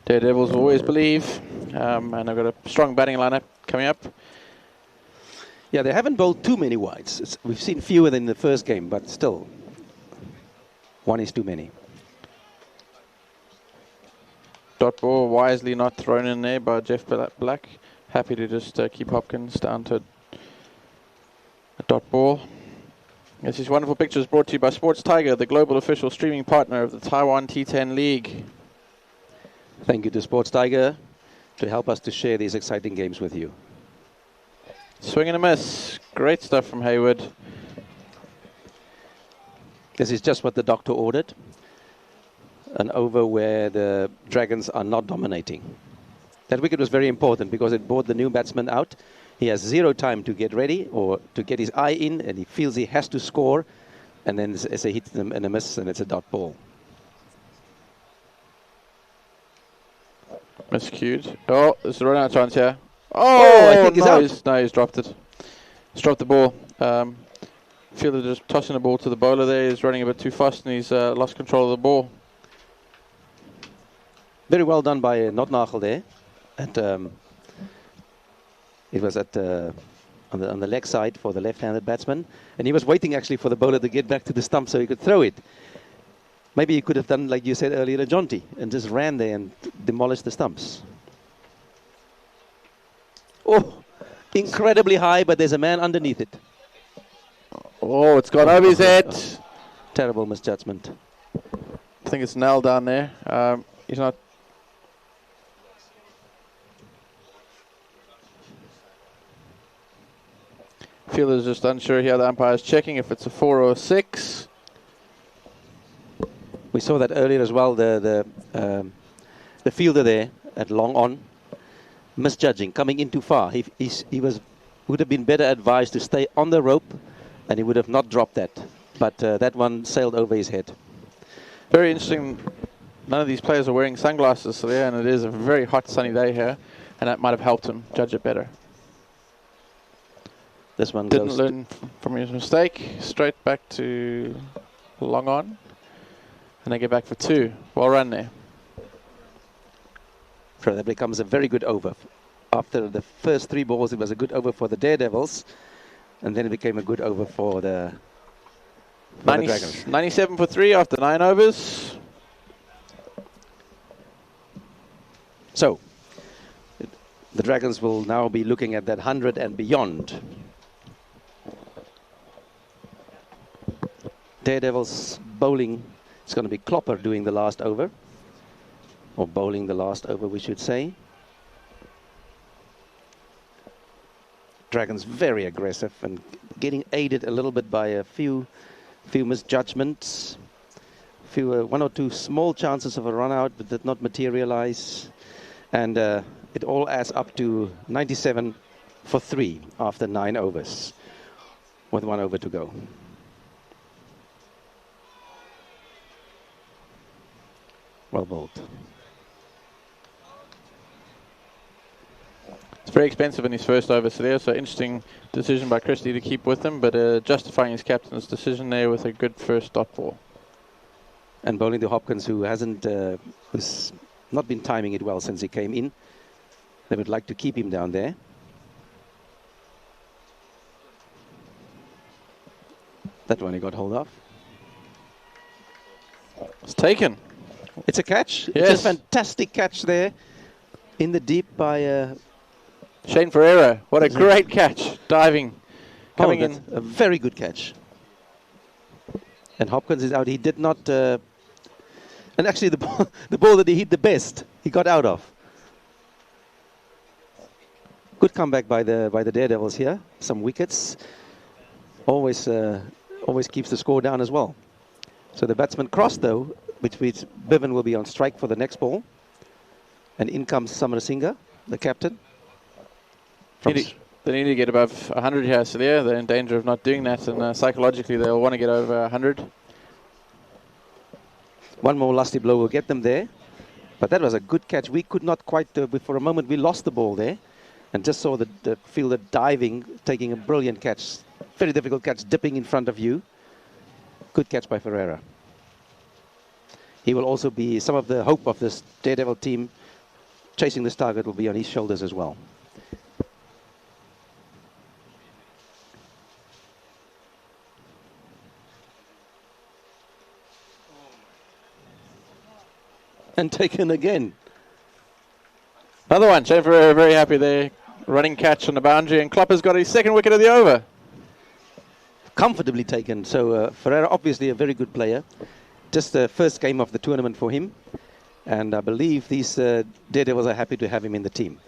Daredevils always believe, and they've got a strong batting lineup coming up. Yeah, they haven't bowled too many wides. We've seen fewer than the first game, but still, 1 is too many. Dot ball wisely not thrown in there by Jeff Black. Happy to just keep Hopkins down to a dot ball. This is wonderful pictures brought to you by SportsTiger, the global official streaming partner of the Taiwan T10 League. Thank you to SportsTiger to help us to share these exciting games with you. Swing and a miss. Great stuff from Hayward. This is just what the doctor ordered. An over where the Dragons are not dominating. That wicket was very important because it brought the new batsman out. He has 0 time to get ready or to get his eye in, and he feels he has to score. And then it's a hit and a miss, and it's a dot ball. Miscued. Oh, there's a run out chance here. Oh, I think he's out. No, he's dropped it. He's dropped the ball. Fielder just tossing the ball to the bowler there. He's running a bit too fast and he's lost control of the ball. Very well done by Notnagel there. And it was at on the leg side for the left-handed batsman. And he was waiting actually for the bowler to get back to the stump so he could throw it. Maybe he could have done, like you said earlier, a jaunty and just ran there and demolished the stumps. Oh, incredibly high, but there's a man underneath it. Oh, it's gone over his head. Terrible misjudgment. I think it's Nell down there. He's not. Fielder's just unsure here. The umpire's checking if it's a 4 or a 6. We saw that earlier as well. The fielder there at long on, misjudging, coming in too far. He would have been better advised to stay on the rope, and he would have not dropped that. But that one sailed over his head. Very interesting. None of these players are wearing sunglasses today, and it is a very hot, sunny day here, and that might have helped him judge it better. This one didn't goes learn from his mistake. Straight back to long on, and they get back for 2. Well run there. So that becomes a very good over. After the first 3 balls, it was a good over for the Daredevils, and then it became a good over for the Dragons. 97 for 3 after 9 overs. So the Dragons will now be looking at that 100 and beyond. Daredevils bowling. It's going to be Klopper doing the last over, or bowling the last over, we should say. Dragons very aggressive and getting aided a little bit by a few misjudgments. One or two small chances of a run out that did not materialize. And it all adds up to 97 for 3 after 9 overs, with 1 over to go. Well bowled. It's very expensive in his first over there, so interesting decision by Christie to keep with him, but justifying his captain's decision there with a good first dot ball. And bowling to Hopkins, who hasn't who's not been timing it well since he came in. They would like to keep him down there. That one he got hold of. It's taken. It's a catch. Yes. It's a fantastic catch there in the deep by Shane Ferreira. What a great catch. Diving. Coming in. A very good catch. And Hopkins is out. He did not... and actually the ball that he hit the best, he got out of. Good comeback by the Daredevils here. Some wickets. Always keeps the score down as well. So the batsman crossed though, which means Bevan will be on strike for the next ball. And in comes Samarasinga, the captain. They need to get above 100 here, so they're in danger of not doing that, and psychologically they'll want to get over 100. One more lusty blow will get them there. But that was a good catch. We could not quite, for a moment we lost the ball there. And just saw the fielder diving, taking a brilliant catch. Very difficult catch, dipping in front of you. Good catch by Ferreira. He will also be, some of the hope of this Daredevil team chasing this target will be on his shoulders as well. And taken again. Another one. Shane Ferreira very happy there. Running catch on the boundary, and Klopper's got his second wicket of the over. Comfortably taken. So Ferreira, obviously a very good player. Just the first game of the tournament for him. And I believe these Daredevils are happy to have him in the team.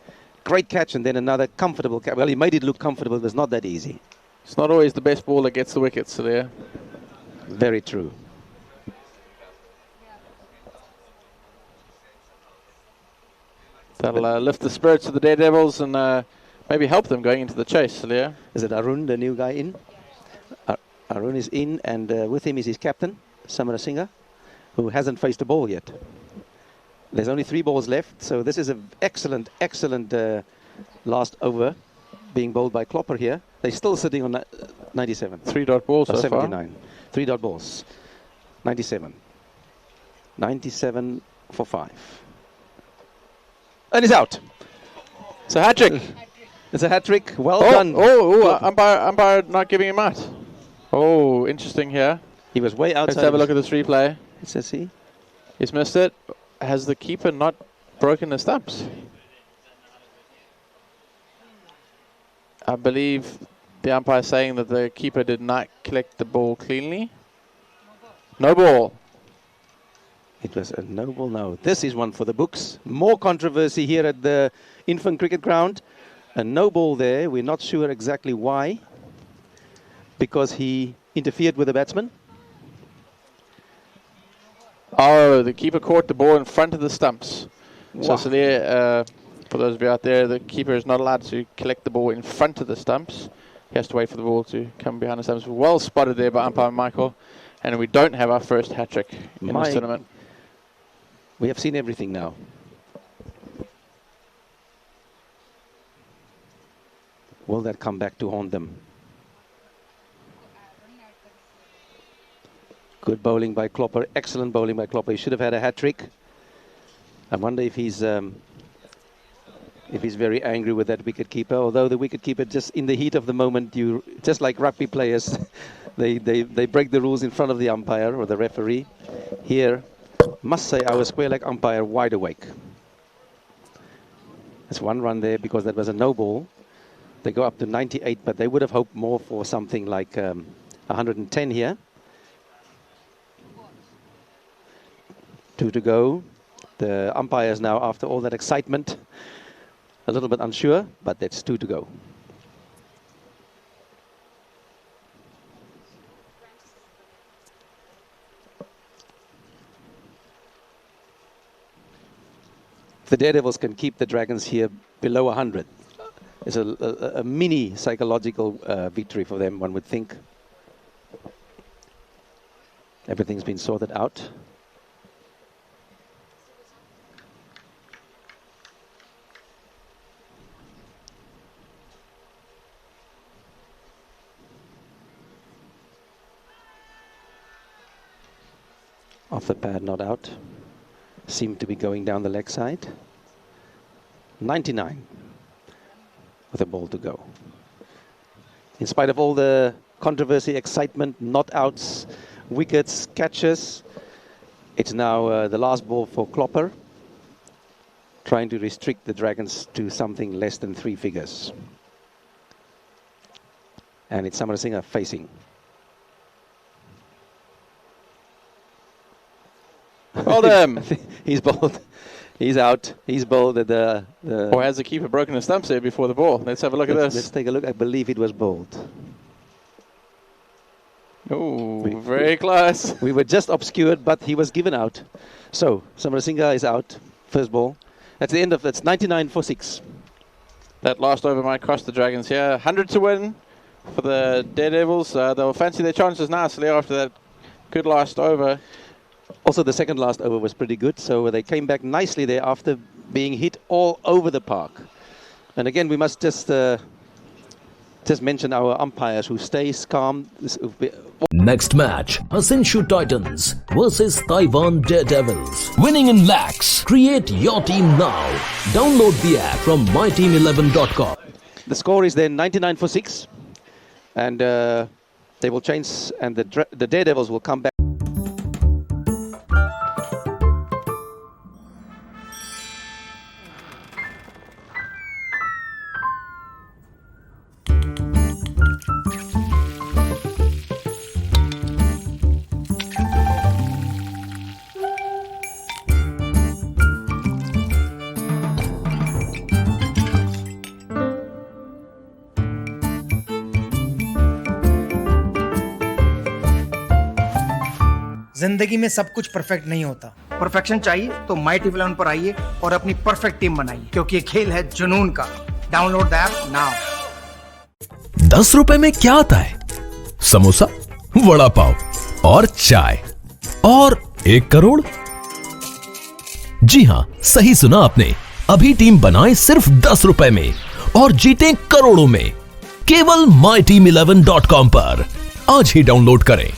Great catch, and then another comfortable catch. Well, he made it look comfortable. It was not that easy. It's not always the best ball that gets the wickets, so there. Very true. That'll lift the spirits of the Daredevils and maybe help them going into the chase, Celia. Is it Arun, the new guy, in? Arun is in, and with him is his captain, Samarasinga, who hasn't faced a ball yet. There's only 3 balls left, so this is an excellent last over being bowled by Klopper here. They're still sitting on 97. 3 dot balls so 79. far. 3 dot balls. 97. 97 for 5. And he's out. It's a hat-trick. It's a hat-trick. Well done. Umpire not giving him out. Oh, interesting here. He was way outside. Let's have a look at this replay. Let's see. He's missed it. Has the keeper not broken the stumps? I believe the umpire is saying that the keeper did not collect the ball cleanly. No ball. It was a noble no. This is one for the books. More controversy here at the Infant Cricket Ground. A no ball there. We're not sure exactly why. Because he interfered with the batsman. Oh, the keeper caught the ball in front of the stumps. Wow. So there, for those of you out there, the keeper is not allowed to collect the ball in front of the stumps. He has to wait for the ball to come behind the stumps. Well spotted there by umpire Michael. And we don't have our first hat-trick in this tournament. We have seen everything now. Will that come back to haunt them? Good bowling by Klopper. Excellent bowling by Klopper. He should have had a hat-trick. I wonder if he's very angry with that wicket-keeper. Although the wicket-keeper, just in the heat of the moment, just like rugby players, they break the rules in front of the umpire or the referee. Here, must say our square leg umpire wide awake. There's 1 run there because that was a no ball. They go up to 98, but they would have hoped more for something like 110 here. 2 to go. The umpires now, after all that excitement, a little bit unsure, but that's 2 to go. the Daredevils can keep the Dragons here below 100, it's a mini psychological victory for them, one would think. Everything's been sorted out. Off the pad, not out. Seemed to be going down the leg side. 99 with a ball to go. In spite of all the controversy, excitement, not outs, wickets, catches, it's now the last ball for Klopper, trying to restrict the Dragons to something less than 3 figures. And it's Samarasinha facing. Well done. He's bowled. He's out. He's bowled at the... Or has the keeper broken the stumps there before the ball? Let's have a look at this. Let's take a look. I believe it was bowled. Oh, very close. We were just obscured, but he was given out. So, Samarasinha is out. First ball. That's the end of... That's 99 for 6. That last over might cost the Dragons here. 100 to win for the Daredevils. They'll fancy their chances nicely after that good last over. Also, the second last over was pretty good, so they came back nicely there after being hit all over the park. And again, we must just mention our umpires who stays calm. Next match, Hsinchu Titans versus Taiwan Daredevils. Winning in lakhs. Create your team now. Download the app from myteam11.com. The score is then 99 for 6, and they will change, and the Daredevils will come back. जिंदगी में सब कुछ perfect नहीं होता। Perfection चाहिए तो my team 11 पर आइए और अपनी परफेक्ट टीम बनाइए, क्योंकि ये खेल है जुनून का। Download the app now. 10 रुपए में क्या आता है? समोसा, वड़ा पाव और चाय और 1 करोड़। जी हां, सही सुना आपने। अभी टीम बनाएं सिर्फ 10 रुपए में और जीतें करोड़ों में, केवल myteam11.com पर। आज ही डाउनलोड करें।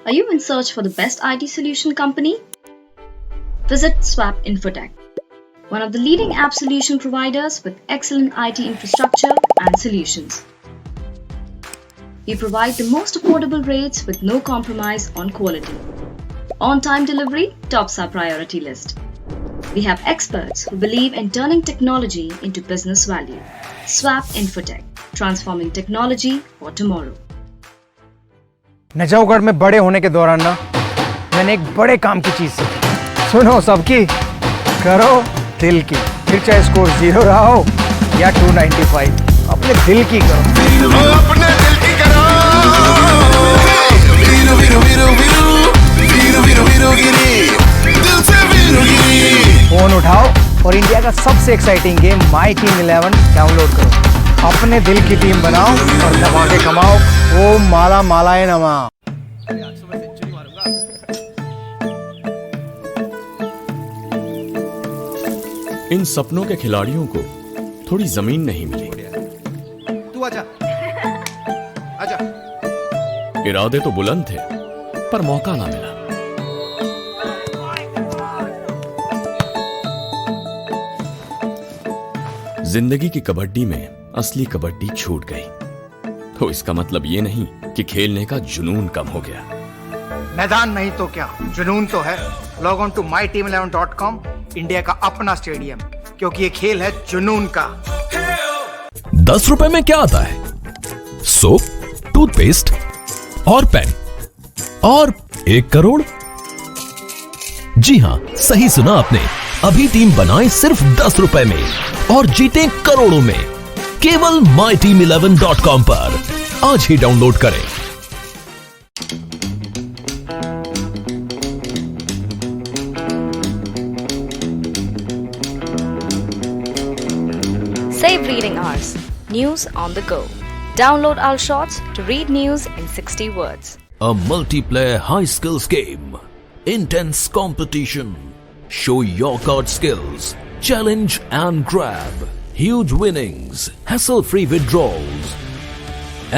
Are you in search for the best IT solution company? Visit Swap Infotech, one of the leading app solution providers with excellent IT infrastructure and solutions. We provide the most affordable rates with no compromise on quality. On-time delivery tops our priority list. We have experts who believe in turning technology into business value. Swap Infotech, transforming technology for tomorrow. Najafgarh में बड़े होने के दौरान ना मैंने एक बड़े काम की चीज सीखी। सुनो सबकी, करो दिल की, फिर चाहे स्कोर 0 रहा हो या 295, अपने दिल की करो। अपने दिल की करो। वीरू वीरू वीरू वीरू वीरू वीरू गिरी, दिल से वीरू गिरी। फोन उठाओ और इंडिया का सबसे exciting game my team 11 download करो। अपने दिल की टीम बनाओ और दबा के कमाओ। ओ माला मालाए नमा। इन सपनों के खिलाड़ियों को थोड़ी जमीन नहीं मिली। तू आजा, आजा। इरादे तो बुलंद थे, पर मौका ना मिला। जिंदगी की कबड्डी में असली कबड्डी छूट गई, तो इसका मतलब ये नहीं कि खेलने का जुनून कम हो गया। मैदान नहीं तो क्या, जुनून तो है। Log on to myteam11.com, India का अपना स्टेडियम, क्योंकि ये खेल है जुनून का। 10 रुपए में क्या आता है? सोप, टूथपेस्ट, और पेन और 1 करोड़। जी हां, सही सुना आपने। अभी टीम बनाएं सिर्फ 10 रुपए में और जीतें करोड़ों में, केवल myteam11.com पर। आज ही डाउनलोड करें। Save reading hours. News on the go. Download our shorts to read news in 60 words. A multiplayer high skills game. Intense competition. Show your card skills. Challenge and grab. Huge winnings. Hassle-free withdrawals.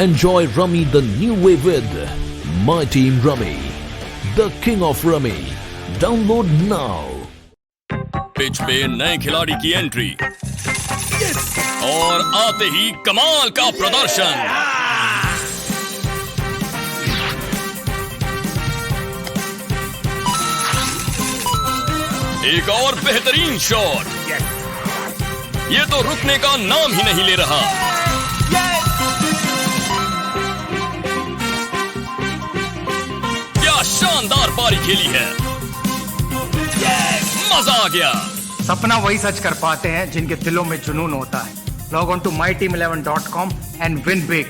Enjoy Rummy the new way with My Team Rummy. The king of Rummy. Download now. Pitch पे नए खिलाड़ी की entry और आते ही कमाल का प्रदर्शन। एक और बेहतरीन शॉट। ये तो रुकने का नाम ही नहीं ले रहा। क्या शानदार पारी खेली है। मजा आ गया। सपना वही सच कर पाते हैं जिनके दिलों में जुनून होता है। Log on to myteam11.com and win big,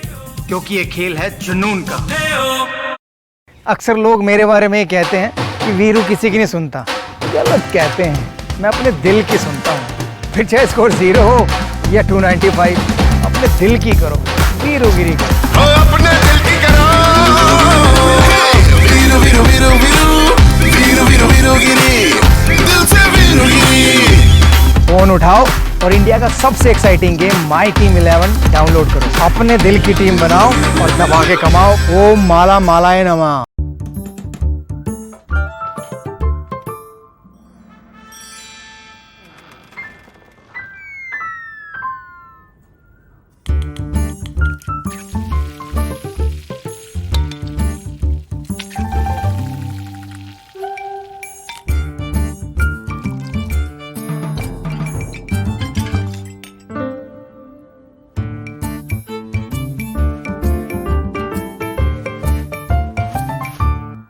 क्योंकि ये खेल है जुनून का। अक्सर लोग मेरे बारे में कहते हैं कि वीरू किसी की नहीं सुनता। गलत कहते हैं, मैं अपने दिल की सुनता हूँ। फिर चाहे स्कोर 0 हो या 295, अपने दिल की करो, वीरूगिरी करो। अपने दिल की करो, वीरू वीरू वीरू वीरू वीरू वीरू वीरूगिरी, दिल से वीरूगिरी। फोन उठाओ और इंडिया का सबसे exciting game my team 11 download करो। अपने दिल की टीम बनाओ और दबा के कमाओ। ओम माला मालाए नमः।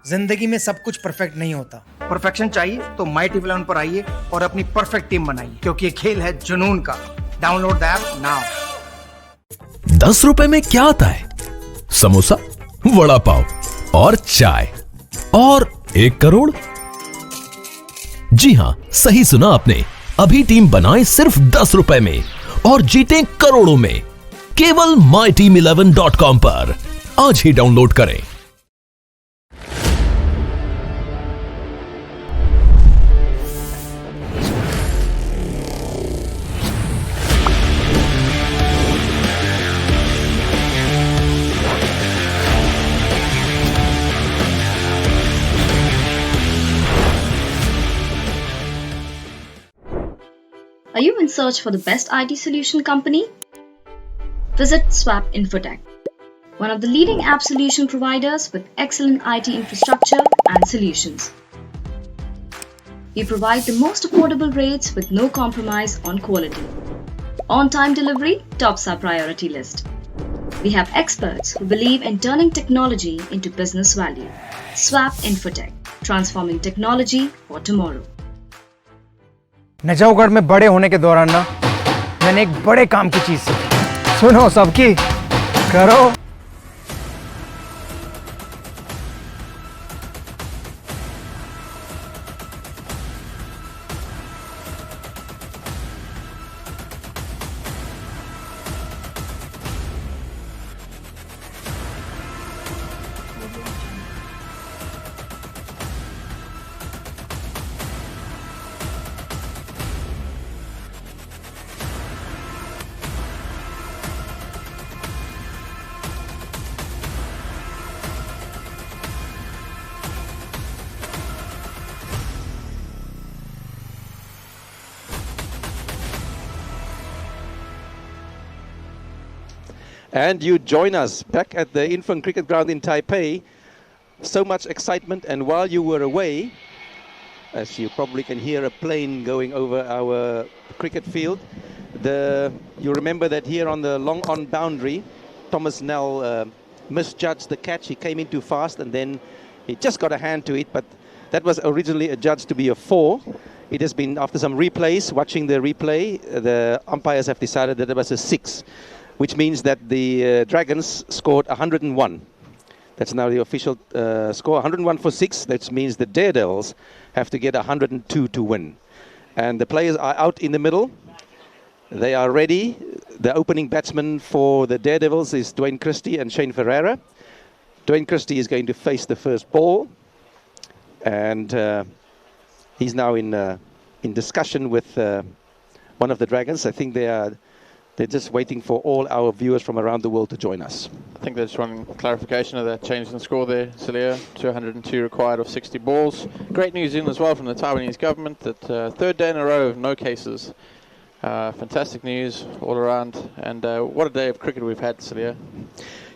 जिंदगी में सब कुछ परफेक्ट नहीं होता। परफेक्शन चाहिए तो माई टीम 11 पर आइए और अपनी परफेक्ट टीम बनाइए, क्योंकि ये खेल है जुनून का। Download the app now. 10 रुपए में क्या आता है? समोसा, वड़ा पाव और चाय और 1 करोड़। जी हां, सही सुना आपने। अभी टीम बनाएं सिर्फ 10 रुपए में और जीतें करोड़ों में, केवल myteam11.com पर। आज ही डाउनलोड करें। Are you in search for the best IT solution company? Visit Swap Infotech, one of the leading app solution providers with excellent IT infrastructure and solutions. We provide the most affordable rates with no compromise on quality. On-time delivery tops our priority list. We have experts who believe in turning technology into business value. Swap Infotech, transforming technology for tomorrow. Najafgarh में बड़े होने के दौरान ना, मैंने एक बड़े काम की चीज सीखी। सुनो सबकी, करो। And you join us back at the Infant Cricket Ground in Taipei. So much excitement, and while you were away, as you probably can hear a plane going over our cricket field, you remember that here on the long on boundary, Thomas Nell misjudged the catch. He came in too fast and then he just got a hand to it, but that was originally adjudged to be a 4. It has been, after some replays, watching the replay, the umpires have decided that it was a 6, which means that the Dragons scored 101. That's now the official score, 101 for 6. That means the Daredevils have to get 102 to win. And the players are out in the middle. They are ready. The opening batsman for the Daredevils is Dwayne Christie and Shane Ferreira. Dwayne Christie is going to face the first ball. And he's now in discussion with one of the Dragons. I think they're just waiting for all our viewers from around the world to join us. I think they just want clarification of that change in score there, Celia. 202 required of 60 balls. Great news in as well from the Taiwanese government that third day in a row of no cases. Fantastic news all around. And what a day of cricket we've had, Celia.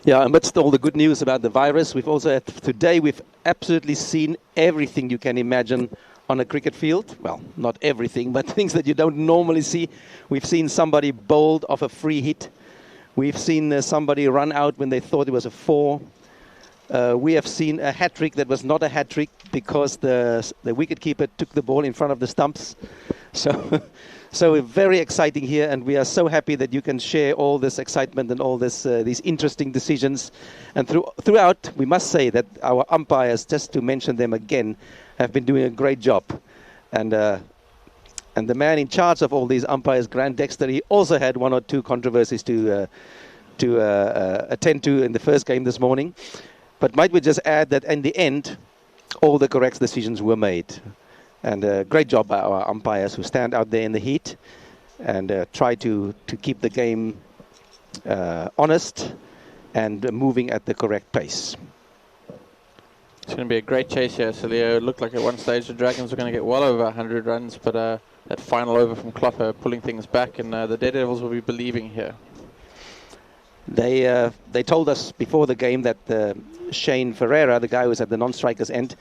Yeah, amidst all the good news about the virus, we've also had today, we've absolutely seen everything you can imagine on a cricket field. Well, not everything, but things that you don't normally see. We've seen somebody bowled off a free hit. We've seen somebody run out when they thought it was a 4. We have seen a hat-trick that was not a hat-trick because the wicketkeeper took the ball in front of the stumps. So very exciting here, and we are so happy that you can share all this excitement and all this these interesting decisions. And throughout, we must say that our umpires, just to mention them again, have been doing a great job. And the man in charge of all these umpires, Grant Dexter, he also had 1 or 2 controversies to attend to in the first game this morning. But might we just add that in the end, all the correct decisions were made. And great job by our umpires who stand out there in the heat and try to keep the game honest and moving at the correct pace. It's going to be a great chase here, Celia. It looked like at one stage the Dragons were going to get well over 100 runs, but that final over from Klopper pulling things back, and the Daredevils will be believing here. They told us before the game that Shane Ferreira, the guy who's at the non-strikers end,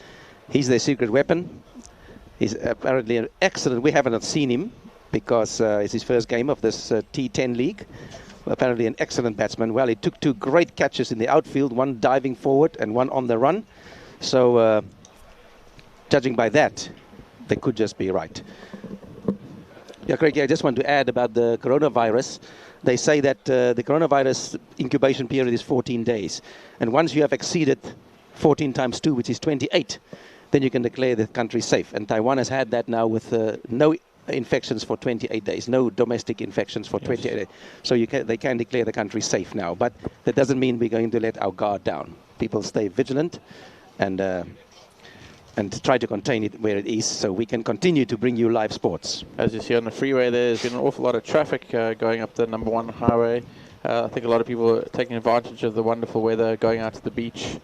he's their secret weapon. He's apparently an excellent. We haven't seen him because it's his first game of this T10 league. Apparently an excellent batsman. Well, he took 2 great catches in the outfield, one diving forward and one on the run. So judging by that, they could just be right. Yeah, Craig, I just want to add about the coronavirus. They say that the coronavirus incubation period is 14 days. And once you have exceeded 14 times 2, which is 28, then you can declare the country safe. And Taiwan has had that now with no infections for 28 days, no domestic infections for 28 days. So they can declare the country safe now. But that doesn't mean we're going to let our guard down. People stay vigilant and try to contain it where it is so we can continue to bring you live sports. As you see on the freeway, there's been an awful lot of traffic going up the number 1 highway. I think a lot of people are taking advantage of the wonderful weather, going out to the beach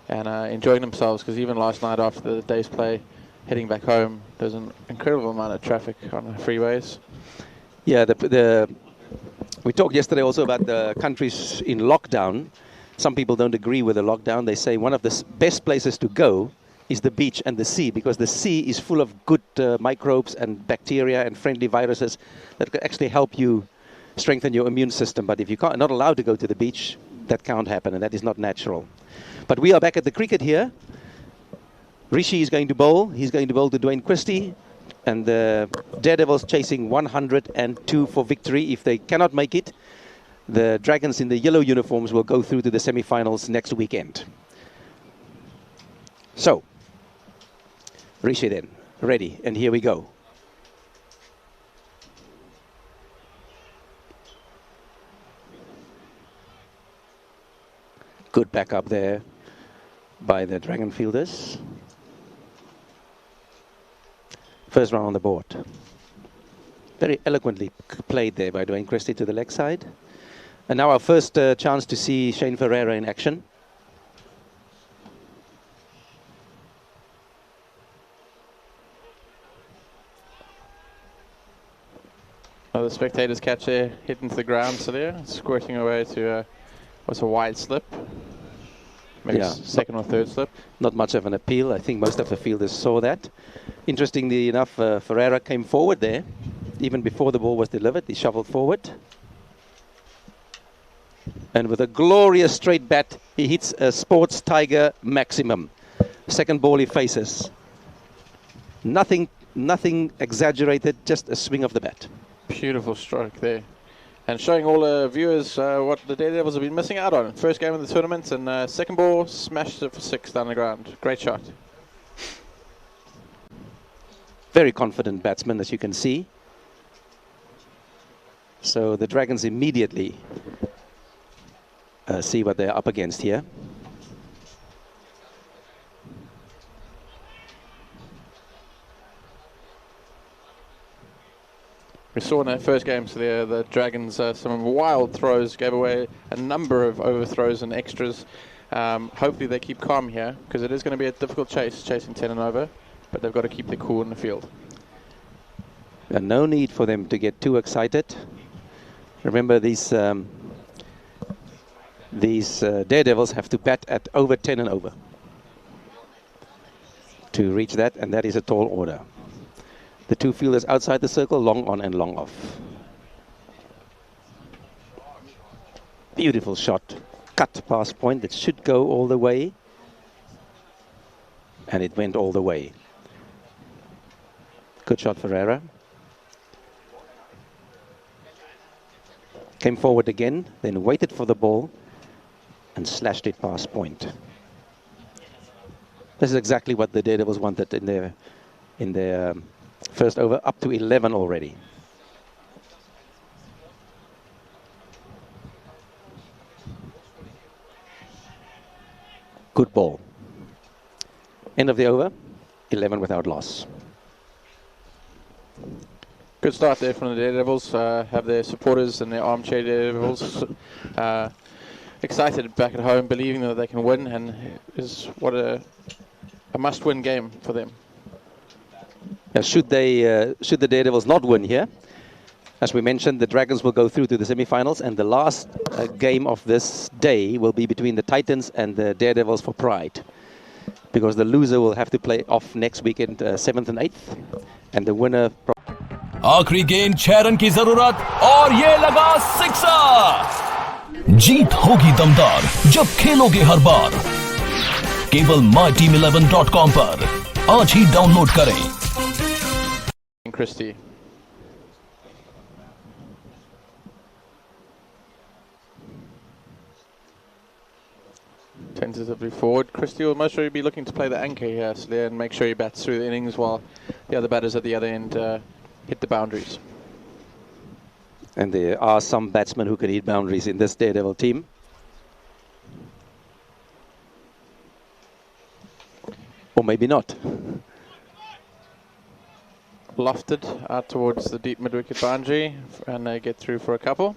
and enjoying themselves, because even last night after the day's play, heading back home, there's an incredible amount of traffic on the freeways. Yeah, we talked yesterday also about the countries in lockdown. Some people don't agree with the lockdown. They say one of the best places to go is the beach and the sea, because the sea is full of good microbes and bacteria and friendly viruses that can actually help you strengthen your immune system. But if you're not allowed to go to the beach, that can't happen, and that is not natural. But we are back at the cricket here. Rishi is going to bowl. He's going to bowl to Dwayne Christie. And the Daredevils chasing 102 for victory. If they cannot make it, the Dragons in the yellow uniforms will go through to the semi-finals next weekend. So, Rishi then, ready, and here we go. Good backup there by the Dragon fielders. First round on the board. Very eloquently played there by Dwayne Christie to the leg side. And now our first chance to see Shane Ferreira in action. The spectators catch there, hit into the ground, Celia, squirting away to what's a wide slip. Maybe second or third slip. Not much of an appeal. I think most of the fielders saw that. Interestingly enough, Ferreira came forward there. Even before the ball was delivered, he shuffled forward. And with a glorious straight bat, he hits a SportsTiger maximum. Second ball he faces. Nothing exaggerated, just a swing of the bat. Beautiful stroke there. And showing all the viewers what the Daredevils have been missing out on. First game of the tournament, and second ball smashed it for 6 down the ground. Great shot. Very confident batsman, as you can see. So the Dragons immediately see what they're up against here. We saw in that first game, so the Dragons, some wild throws, gave away a number of overthrows and extras. Hopefully they keep calm here, because it is going to be a difficult chasing 10 and over, but they've got to keep their cool in the field. And no need for them to get too excited. Remember, these Daredevils have to bat at over 10 and over to reach that, and that is a tall order. The two fielders outside the circle, long on and long off. Beautiful shot. Cut past point that should go all the way. And it went all the way. Good shot, Ferreira. Came forward again, then waited for the ball and slashed it past point. This is exactly what the Daredevils wanted in their first over, up to 11 already. Good ball. End of the over, 11 without loss. Good start there from the Daredevils. Have their supporters and their armchair Daredevils excited back at home, believing that they can win, and is what a must-win game for them. Should the Daredevils not win here, as we mentioned, the Dragons will go through to the semi-finals, and the last game of this day will be between the Titans and the Daredevils for pride, because the loser will have to play off next weekend, 7th and 8th, and the winner. आखिरी गेंद 6 run की जरूरत और ये लगा sixer. जीत होगी दमदार जब खेलोगे हर बार। केवल myteam11.com पर आज ही डाउनलोड करें। Christie. Tentatively forward. Christie will most surely be looking to play the anchor here, Slee, and make sure he bats through the innings while the other batters at the other end hit the boundaries. And there are some batsmen who can hit boundaries in this Daredevil team. Or maybe not. Lofted out towards the deep mid-wicket boundary, and they get through for a couple.